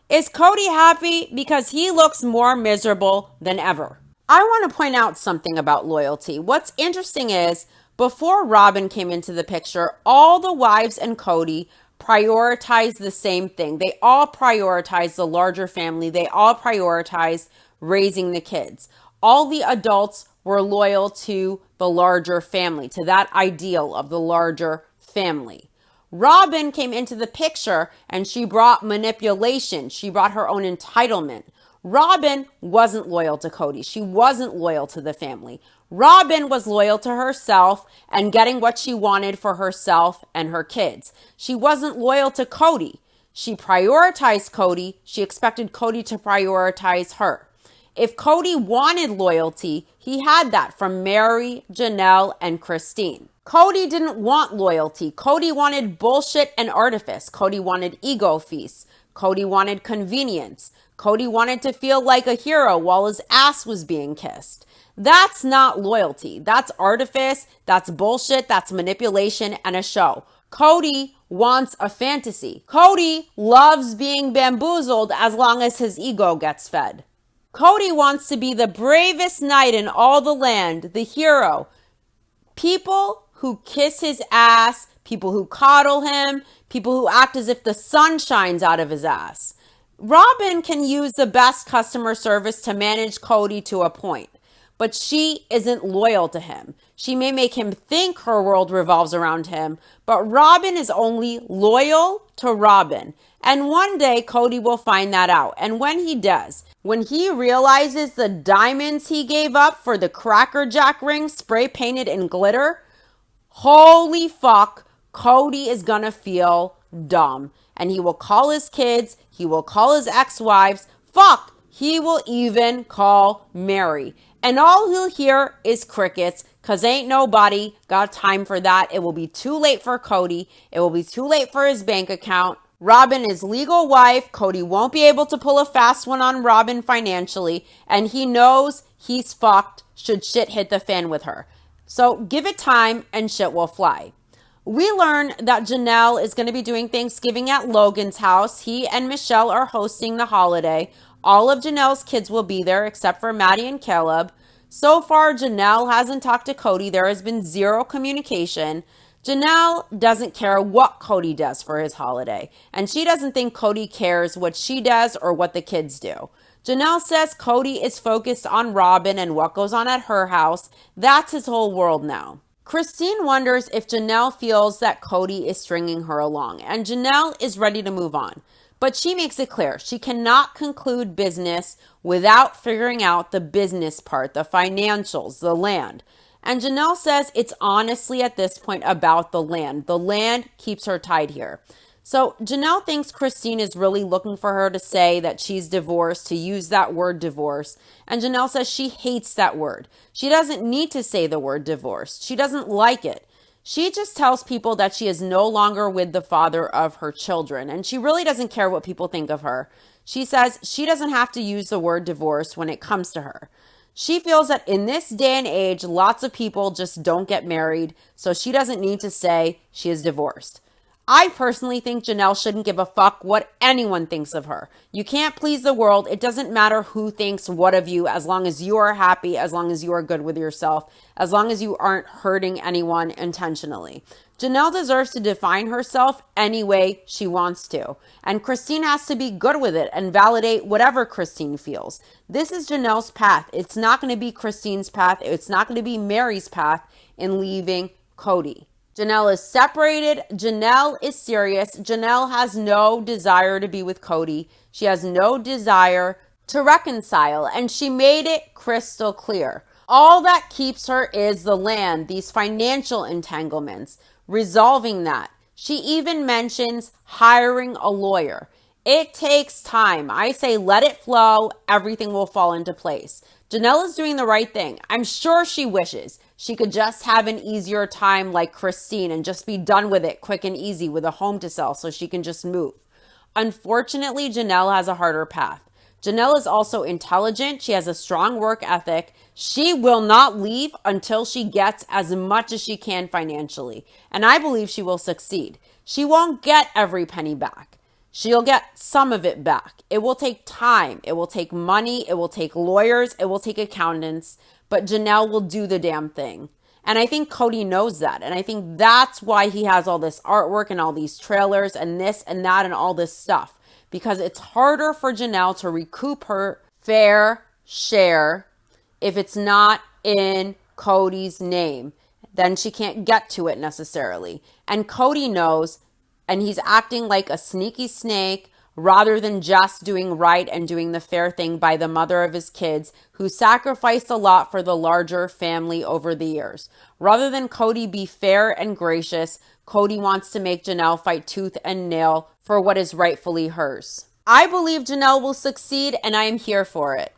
Is Cody happy? Because he looks more miserable than ever. I want to point out something about loyalty. What's interesting is, before Robin came into the picture, all the wives and Cody prioritized the same thing. They all prioritized the larger family. They all prioritized raising the kids. all the adults were loyal to the larger family, to that ideal of the larger family. Robin came into the picture and she brought manipulation. She brought her own entitlement. Robin wasn't loyal to Cody. She wasn't loyal to the family. Robin was loyal to herself and getting what she wanted for herself and her kids. She wasn't loyal to Cody. She prioritized Cody. She expected Cody to prioritize her. If Cody wanted loyalty, he had that from Mary, Janelle, and Christine. Cody didn't want loyalty. Cody wanted bullshit and artifice. Cody wanted ego feasts. Cody wanted convenience. Cody wanted to feel like a hero while his ass was being kissed. That's not loyalty. That's artifice. That's bullshit. That's manipulation and a show. Cody wants a fantasy. Cody loves being bamboozled as long as his ego gets fed. Cody wants to be the bravest knight in all the land, the hero. People who kiss his ass, people who coddle him, people who act as if the sun shines out of his ass. Robin can use the best customer service to manage Cody to a point, but she isn't loyal to him. She may make him think her world revolves around him, but Robin is only loyal to Robin. And one day Cody will find that out. And when he does, when he realizes the diamonds he gave up for the Cracker Jack ring spray painted in glitter, holy fuck, Cody is gonna feel dumb. And he will call his kids, he will call his ex-wives, fuck, he will even call Mary. And all he'll hear is crickets, because ain't nobody got time for that. It will be too late for Cody. It will be too late for his bank account. Robin is legal wife. Cody won't be able to pull a fast one on Robin financially. And he knows he's fucked should shit hit the fan with her. So give it time and shit will fly. We learn that Janelle is going to be doing Thanksgiving at Logan's house. He and Michelle are hosting the holiday. All of Janelle's kids will be there except for Maddie and Caleb. So far, Janelle hasn't talked to Cody. There has been zero communication. Janelle doesn't care what Cody does for his holiday, and she doesn't think Cody cares what she does or what the kids do. Janelle says Cody is focused on Robin and what goes on at her house. That's his whole world now. Christine wonders if Janelle feels that Cody is stringing her along, and Janelle is ready to move on. But she makes it clear she cannot conclude business without figuring out the business part, the financials, the land. And Janelle says it's honestly at this point about the land. The land keeps her tied here. So Janelle thinks Christine is really looking for her to say that she's divorced, to use that word divorce. And Janelle says she hates that word. She doesn't need to say the word divorced. She doesn't like it. She just tells people that she is no longer with the father of her children, and she really doesn't care what people think of her. She says she doesn't have to use the word divorce when it comes to her. She feels that in this day and age, lots of people just don't get married, so she doesn't need to say she is divorced. I personally think Janelle shouldn't give a fuck what anyone thinks of her. You can't please the world. It doesn't matter who thinks what of you as long as you are happy, as long as you are good with yourself, as long as you aren't hurting anyone intentionally. Janelle deserves to define herself any way she wants to. And Christine has to be good with it and validate whatever Christine feels. This is Janelle's path. It's not going to be Christine's path. It's not going to be Mary's path in leaving Cody. Janelle is separated. Janelle is serious. Janelle has no desire to be with Cody. She has no desire to reconcile, and she made it crystal clear. All that keeps her is the land, these financial entanglements, resolving that. She even mentions hiring a lawyer. It takes time. I say let it flow. Everything will fall into place. Janelle is doing the right thing. I'm sure she wishes she could just have an easier time like Christine and just be done with it quick and easy with a home to sell so she can just move. Unfortunately, Janelle has a harder path. Janelle is also intelligent. She has a strong work ethic. She will not leave until she gets as much as she can financially. And I believe she will succeed. She won't get every penny back. She'll get some of it back. It will take time. It will take money. It will take lawyers. It will take accountants. But Janelle will do the damn thing. And I think Cody knows that. And I think that's why he has all this artwork and all these trailers and this and that and all this stuff. Because it's harder for Janelle to recoup her fair share if it's not in Cody's name. Then she can't get to it necessarily. And Cody knows, and he's acting like a sneaky snake rather than just doing right and doing the fair thing by the mother of his kids, who sacrificed a lot for the larger family over the years. Rather than Cody be fair and gracious, Cody wants to make Janelle fight tooth and nail for what is rightfully hers. I believe Janelle will succeed, and I am here for it.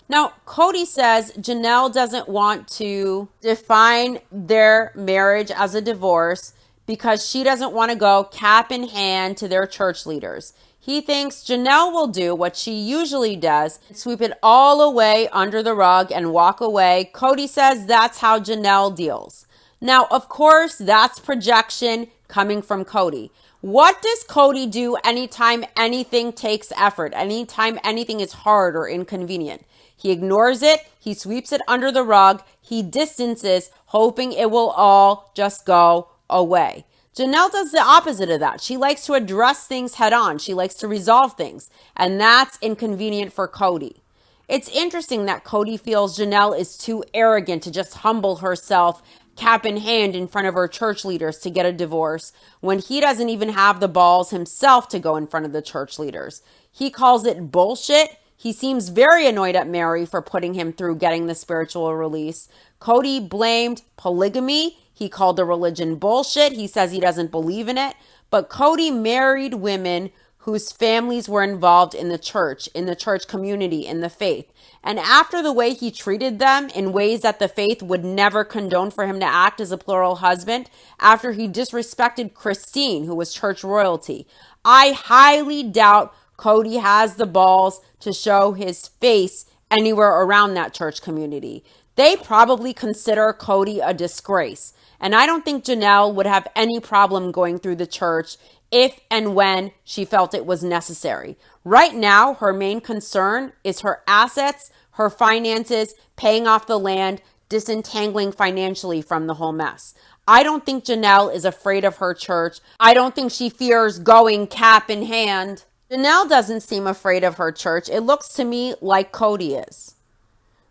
Now, Cody says Janelle doesn't want to define their marriage as a divorce because she doesn't want to go cap in hand to their church leaders. He thinks Janelle will do what she usually does, sweep it all away under the rug and walk away. Cody says that's how Janelle deals. Now, of course, that's projection coming from Cody. What does Cody do anytime anything takes effort, anytime anything is hard or inconvenient? He ignores it, he sweeps it under the rug, he distances, hoping it will all just go away. Janelle does the opposite of that. She likes to address things head on. She likes to resolve things, and that's inconvenient for Cody. It's interesting that Cody feels Janelle is too arrogant to just humble herself cap in hand in front of her church leaders to get a divorce when he doesn't even have the balls himself to go in front of the church leaders. He calls it bullshit. He seems very annoyed at Mary for putting him through getting the spiritual release. Cody blamed polygamy. He called the religion bullshit. He says he doesn't believe in it. But Cody married women whose families were involved in the church community, in the faith. And after the way he treated them in ways that the faith would never condone for him to act as a plural husband, after he disrespected Christine, who was church royalty, I highly doubt Cody has the balls to show his face anywhere around that church community. They probably consider Cody a disgrace. And I don't think Janelle would have any problem going through the church if and when she felt it was necessary. Right now, her main concern is her assets, her finances, paying off the land, disentangling financially from the whole mess. I don't think Janelle is afraid of her church. I don't think she fears going cap in hand. Janelle doesn't seem afraid of her church. It looks to me like Cody is.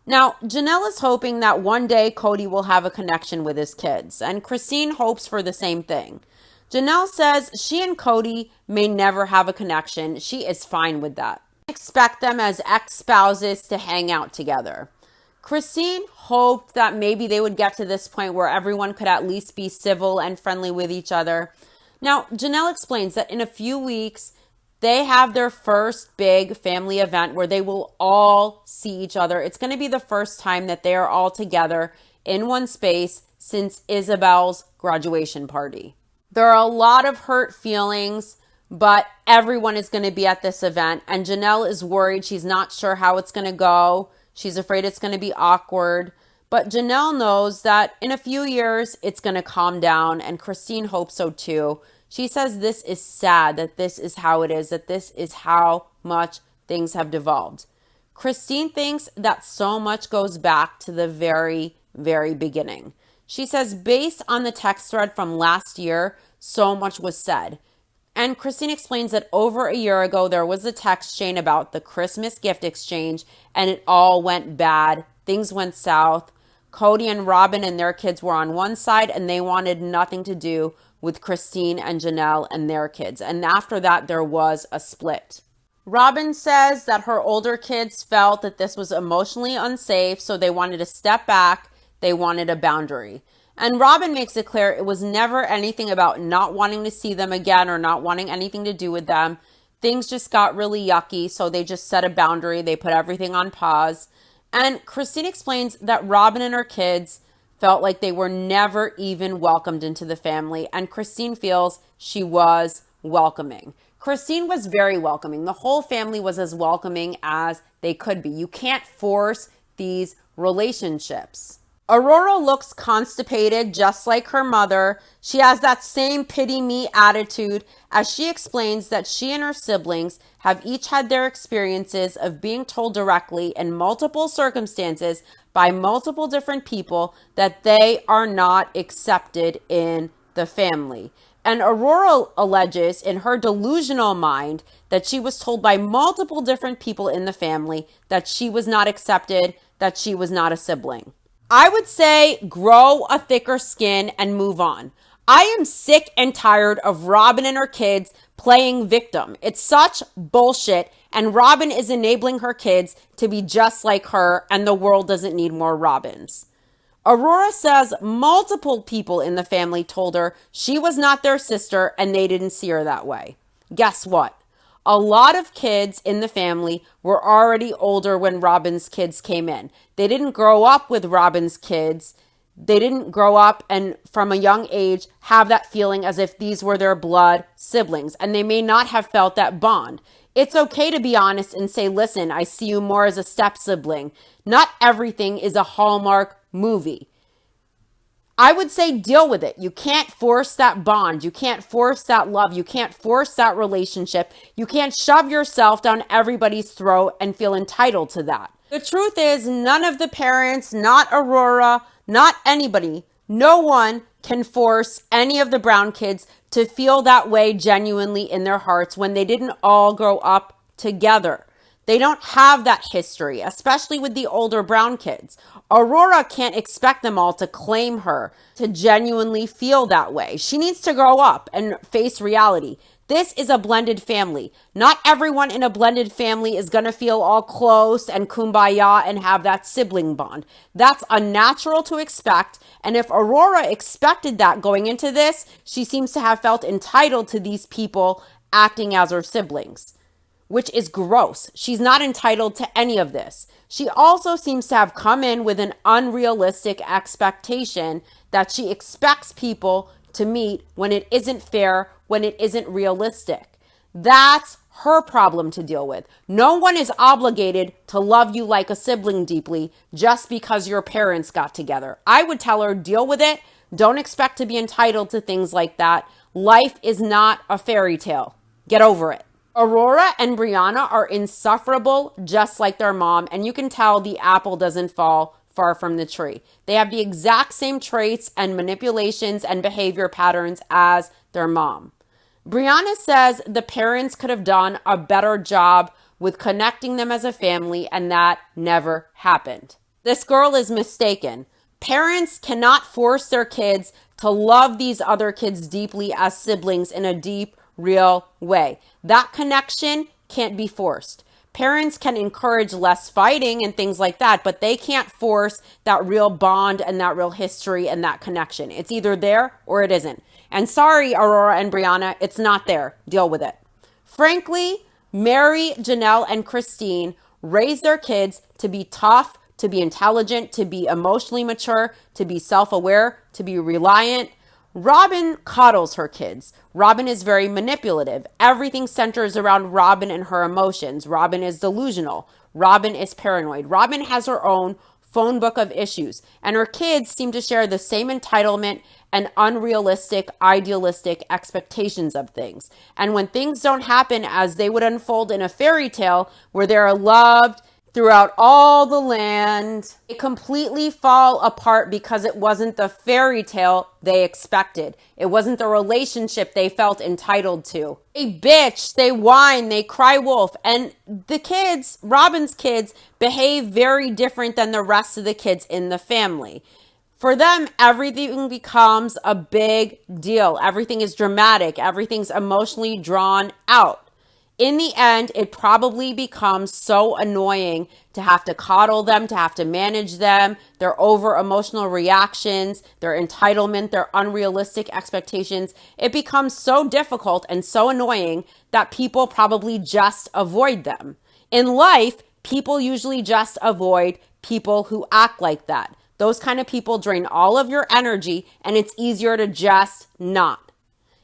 Now, Janelle is hoping that one day Cody will have a connection with his kids, and Christine hopes for the same thing. Janelle says she and Cody may never have a connection. She is fine with that. Expect them as ex-spouses to hang out together. Christine hoped that maybe they would get to this point where everyone could at least be civil and friendly with each other. Now, Janelle explains that in a few weeks, they have their first big family event where they will all see each other. It's going to be the first time that they are all together in one space since Isabel's graduation party. There are a lot of hurt feelings, but everyone is going to be at this event, and Janelle is worried. She's not sure how it's going to go. She's afraid it's going to be awkward, but Janelle knows that in a few years it's going to calm down, and Christine hopes so too. She says this is sad, that this is how it is, that this is how much things have devolved. Christine thinks that so much goes back to the very, very beginning. She says based on the text thread from last year, so much was said. And Christine explains that over a year ago, there was a text chain about the Christmas gift exchange, and it all went bad. Things went south. Cody and Robin and their kids were on one side, and they wanted nothing to do with Christine and Janelle and their kids. And after that, there was a split. Robin says that her older kids felt that this was emotionally unsafe, so they wanted to step back. They wanted a boundary. And Robin makes it clear it was never anything about not wanting to see them again or not wanting anything to do with them. Things just got really yucky, so they just set a boundary. They put everything on pause. And Christine explains that Robin and her kids felt like they were never even welcomed into the family, and Christine feels she was welcoming. Christine was very welcoming. The whole family was as welcoming as they could be. You can't force these relationships. Aurora looks constipated, just like her mother. She has that same pity me attitude as she explains that she and her siblings have each had their experiences of being told directly in multiple circumstances by multiple different people that they are not accepted in the family. And Aurora alleges in her delusional mind that she was told by multiple different people in the family that she was not accepted, that she was not a sibling. I would say grow a thicker skin and move on. I am sick and tired of Robin and her kids playing victim. It's such bullshit, and Robin is enabling her kids to be just like her, and the world doesn't need more Robins. Aurora says multiple people in the family told her she was not their sister and they didn't see her that way. Guess what? A lot of kids in the family were already older when Robin's kids came in. They didn't grow up with Robin's kids. They didn't grow up and from a young age have that feeling as if these were their blood siblings, and they may not have felt that bond. It's okay to be honest and say, listen, I see you more as a step sibling. Not everything is a Hallmark movie. I would say deal with it. You can't force that bond. You can't force that love. You can't force that relationship. You can't shove yourself down everybody's throat and feel entitled to that. The truth is, none of the parents, not Aurora, not anybody, no one can force any of the Brown kids to feel that way genuinely in their hearts when they didn't all grow up together. They don't have that history, especially with the older Brown kids. Aurora can't expect them all to claim her, to genuinely feel that way. She needs to grow up and face reality. This is a blended family. Not everyone in a blended family is going to feel all close and kumbaya and have that sibling bond. That's unnatural to expect. And if Aurora expected that going into this, she seems to have felt entitled to these people acting as her siblings, which is gross. She's not entitled to any of this. She also seems to have come in with an unrealistic expectation that she expects people to meet when it isn't fair, when it isn't realistic. That's her problem to deal with. No one is obligated to love you like a sibling deeply just because your parents got together. I would tell her, deal with it. Don't expect to be entitled to things like that. Life is not a fairy tale. Get over it. Aurora and Brianna are insufferable, just like their mom, and you can tell the apple doesn't fall far from the tree. They have the exact same traits and manipulations and behavior patterns as their mom. Brianna says the parents could have done a better job with connecting them as a family, and that never happened. This girl is mistaken. Parents cannot force their kids to love these other kids deeply as siblings in a deep, real way. That connection can't be forced. Parents can encourage less fighting and things like that, but they can't force that real bond and that real history and that connection. It's either there or it isn't. And sorry, Aurora and Brianna, it's not there. Deal with it. Frankly, Mary, Janelle, and Christine raised their kids to be tough, to be intelligent, to be emotionally mature, to be self-aware, to be reliant. Robin coddles her kids. Robin is very manipulative. Everything centers around Robin and her emotions. Robin is delusional. Robin is paranoid. Robin has her own phone book of issues, and her kids seem to share the same entitlement and unrealistic, idealistic expectations of things. And when things don't happen as they would unfold in a fairy tale where they are loved throughout all the land, they completely fall apart because it wasn't the fairy tale they expected. It wasn't the relationship they felt entitled to. They bitch, they whine, they cry wolf. And the kids, Robin's kids, behave very different than the rest of the kids in the family. For them, everything becomes a big deal. Everything is dramatic. Everything's emotionally drawn out. In the end, it probably becomes so annoying to have to coddle them, to have to manage them, their over emotional reactions, their entitlement, their unrealistic expectations. It becomes so difficult and so annoying that people probably just avoid them. In life, people usually just avoid people who act like that. Those kind of people drain all of your energy, and it's easier to just not.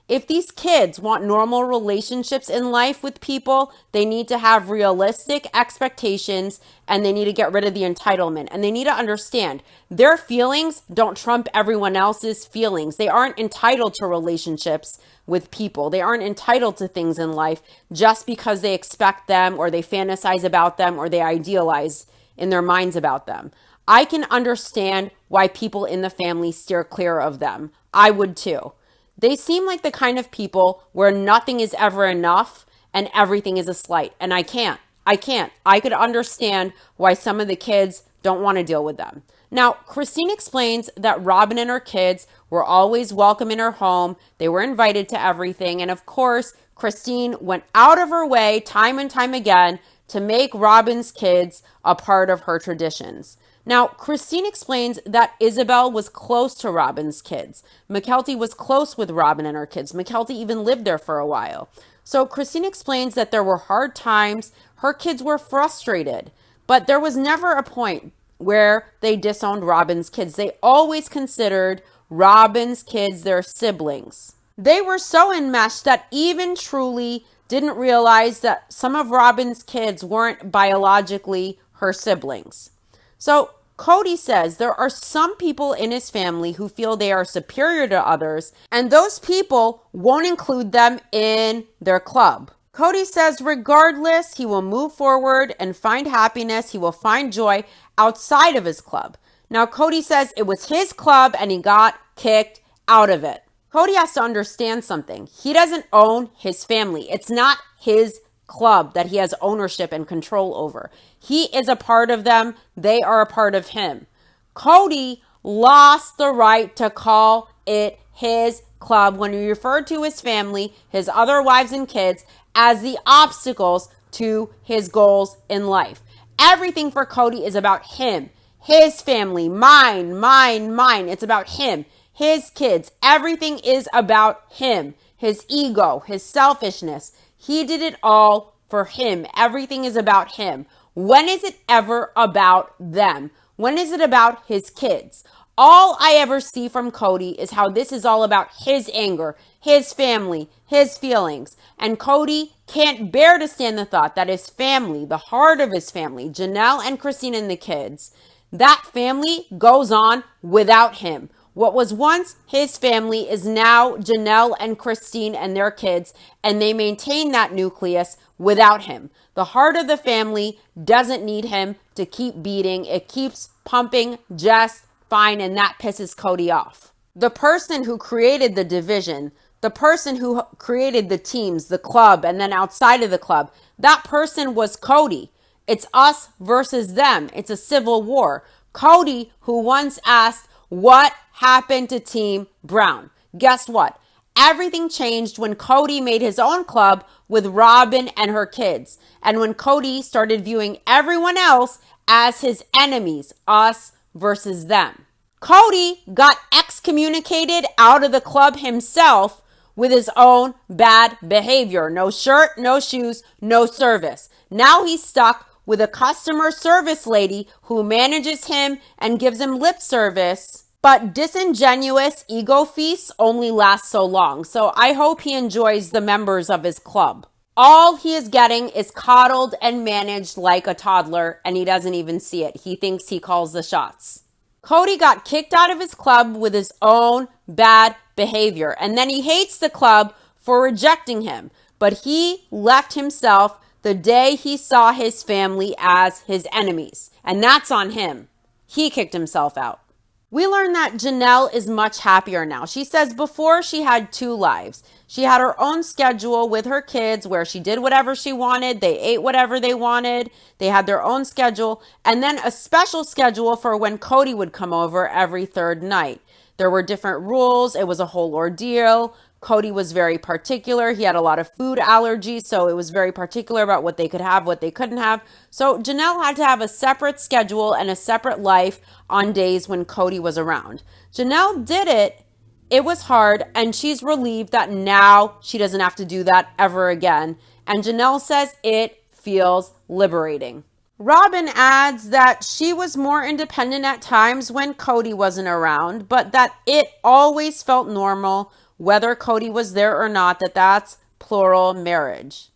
If these kids want normal relationships in life with people, they need to have realistic expectations, and they need to get rid of the entitlement. And they need to understand their feelings don't trump everyone else's feelings. They aren't entitled to relationships with people. They aren't entitled to things in life just because they expect them or they fantasize about them or they idealize in their minds about them. I can understand why people in the family steer clear of them. I would too. They seem like the kind of people where nothing is ever enough and everything is a slight. And I can't. I could understand why some of the kids Don't want to deal with them. Now, Christine explains that Robin and her kids were always welcome in her home. They were invited to everything. And of course, Christine went out of her way time and time again to make Robin's kids a part of her traditions. Now, Christine explains that Isabel was close to Robin's kids. McKelty was close with Robin and her kids. McKelty even lived there for a while. So Christine explains that there were hard times. Her kids were frustrated, but there was never a point where they disowned Robin's kids. They always considered Robin's kids their siblings. They were so enmeshed that even Truly didn't realize that some of Robin's kids weren't biologically her siblings. So Cody says there are some people in his family who feel they are superior to others, and those people won't include them in their club. Cody says regardless, he will move forward and find happiness. He will find joy outside of his club. Now, Cody says it was his club and he got kicked out of it. Cody has to understand something. He doesn't own his family. It's not his club that he has ownership and control over. He is a part of them. They are a part of him. Cody lost the right to call it his club when he referred to his family, his other wives and kids, as the obstacles to his goals in life. Everything for Cody is about him, his family, mine. It's about him, his kids. Everything is about him, his ego, his selfishness. He did it all for him. Everything is about him. When is it ever about them? When is it about his kids? All I ever see from Cody is how this is all about his anger, his family, his feelings. And Cody can't bear to stand the thought that his family, the heart of his family, Janelle and Christine and the kids, that family goes on without him. What was once his family is now Janelle and Christine and their kids, and they maintain that nucleus without him. The heart of the family doesn't need him to keep beating. It keeps pumping just fine, and that pisses Cody off. The person who created the division, the person who created the teams, the club, and then outside of the club, that person was Cody. It's us versus them. It's a civil war. Cody, who once asked, what happened to Team Brown? Guess what? Everything changed when Cody made his own club with Robin and her kids. And when Cody started viewing everyone else as his enemies, us versus them. Cody got excommunicated out of the club himself with his own bad behavior. No shirt, no shoes, no service. Now he's stuck with a customer service lady who manages him and gives him lip service. But disingenuous ego feasts only last so long. So I hope he enjoys the members of his club. All he is getting is coddled and managed like a toddler, and he doesn't even see it. He thinks he calls the shots. Cody got kicked out of his club with his own bad behavior, and then he hates the club for rejecting him. But he left himself the day he saw his family as his enemies, and that's on him. He kicked himself out. We learned that Janelle is much happier now. She says before she had two lives. She had her own schedule with her kids where she did whatever she wanted. They ate whatever they wanted. They had their own schedule. And then a special schedule for when Cody would come over every third night. There were different rules. It was a whole ordeal. Cody was very particular. He had a lot of food allergies, so it was very particular about what they could have, what they couldn't have. So Janelle had to have a separate schedule and a separate life on days when Cody was around. Janelle did it. It was hard, and she's relieved that now she doesn't have to do that ever again. And Janelle says it feels liberating. Robin adds that she was more independent at times when Cody wasn't around, but that it always felt normal whether Cody was there or not, that's plural marriage.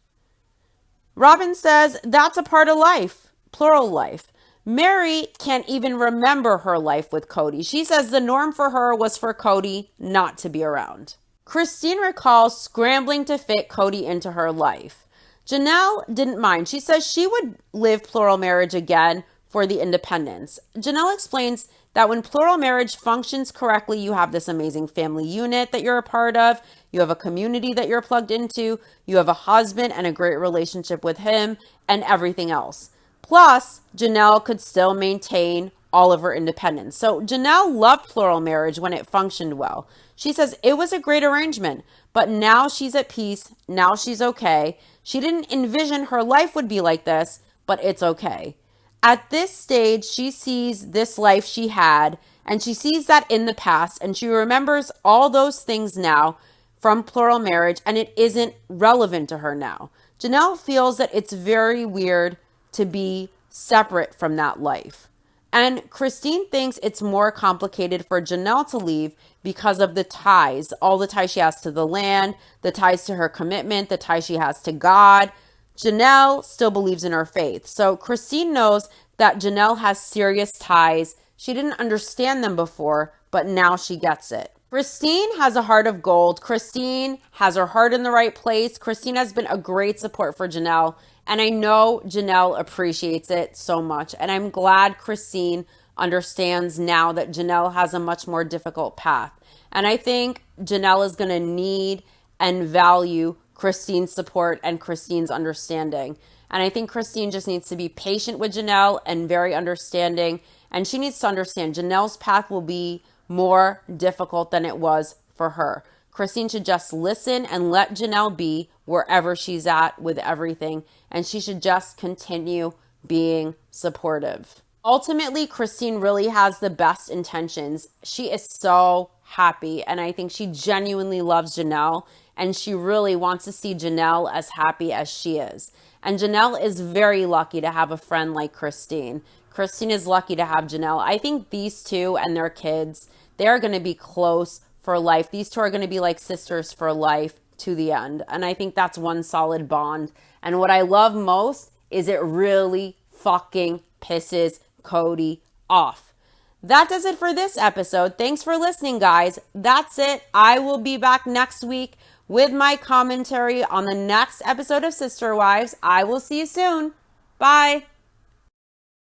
Robin says that's a part of life, plural life. Mary can't even remember her life with Cody. She says the norm for her was for Cody not to be around. Christine recalls scrambling to fit Cody into her life. Janelle didn't mind. She says she would live plural marriage again for the independence. Janelle explains that when plural marriage functions correctly, you have this amazing family unit that you're a part of. You have a community that you're plugged into. You have a husband and a great relationship with him and everything else. Plus, Janelle could still maintain all of her independence. So Janelle loved plural marriage when it functioned well. She says it was a great arrangement, but now she's at peace. Now she's okay. She didn't envision her life would be like this, but it's okay. At this stage, she sees this life she had, and she sees that in the past, and she remembers all those things now from plural marriage, and it isn't relevant to her now. Janelle feels that it's very weird to be separate from that life. And Christine thinks it's more complicated for Janelle to leave because of the ties, all the ties she has to the land, the ties to her commitment, the ties she has to God. Janelle still believes in her faith. So Christine knows that Janelle has serious ties. She didn't understand them before, but now she gets it. Christine has a heart of gold. Christine has her heart in the right place. Christine has been a great support for Janelle, and I know Janelle appreciates it so much. And I'm glad Christine understands now that Janelle has a much more difficult path. And I think Janelle is going to need and value Christine's support and Christine's understanding. And I think Christine just needs to be patient with Janelle and very understanding. And she needs to understand Janelle's path will be more difficult than it was for her. Christine should just listen and let Janelle be wherever she's at with everything. And she should just continue being supportive. Ultimately, Christine really has the best intentions. She is so happy, and I think she genuinely loves Janelle, and she really wants to see Janelle as happy as she is. And Janelle is very lucky to have a friend like Christine. Christine is lucky to have Janelle. I think these two and their kids, they're going to be close for life. These two are going to be like sisters for life to the end. And I think that's one solid bond. And what I love most is it really fucking pisses Cody off. That does it for this episode. Thanks for listening, guys. That's it. I will be back next week with my commentary on the next episode of Sister Wives. I will see you soon. Bye.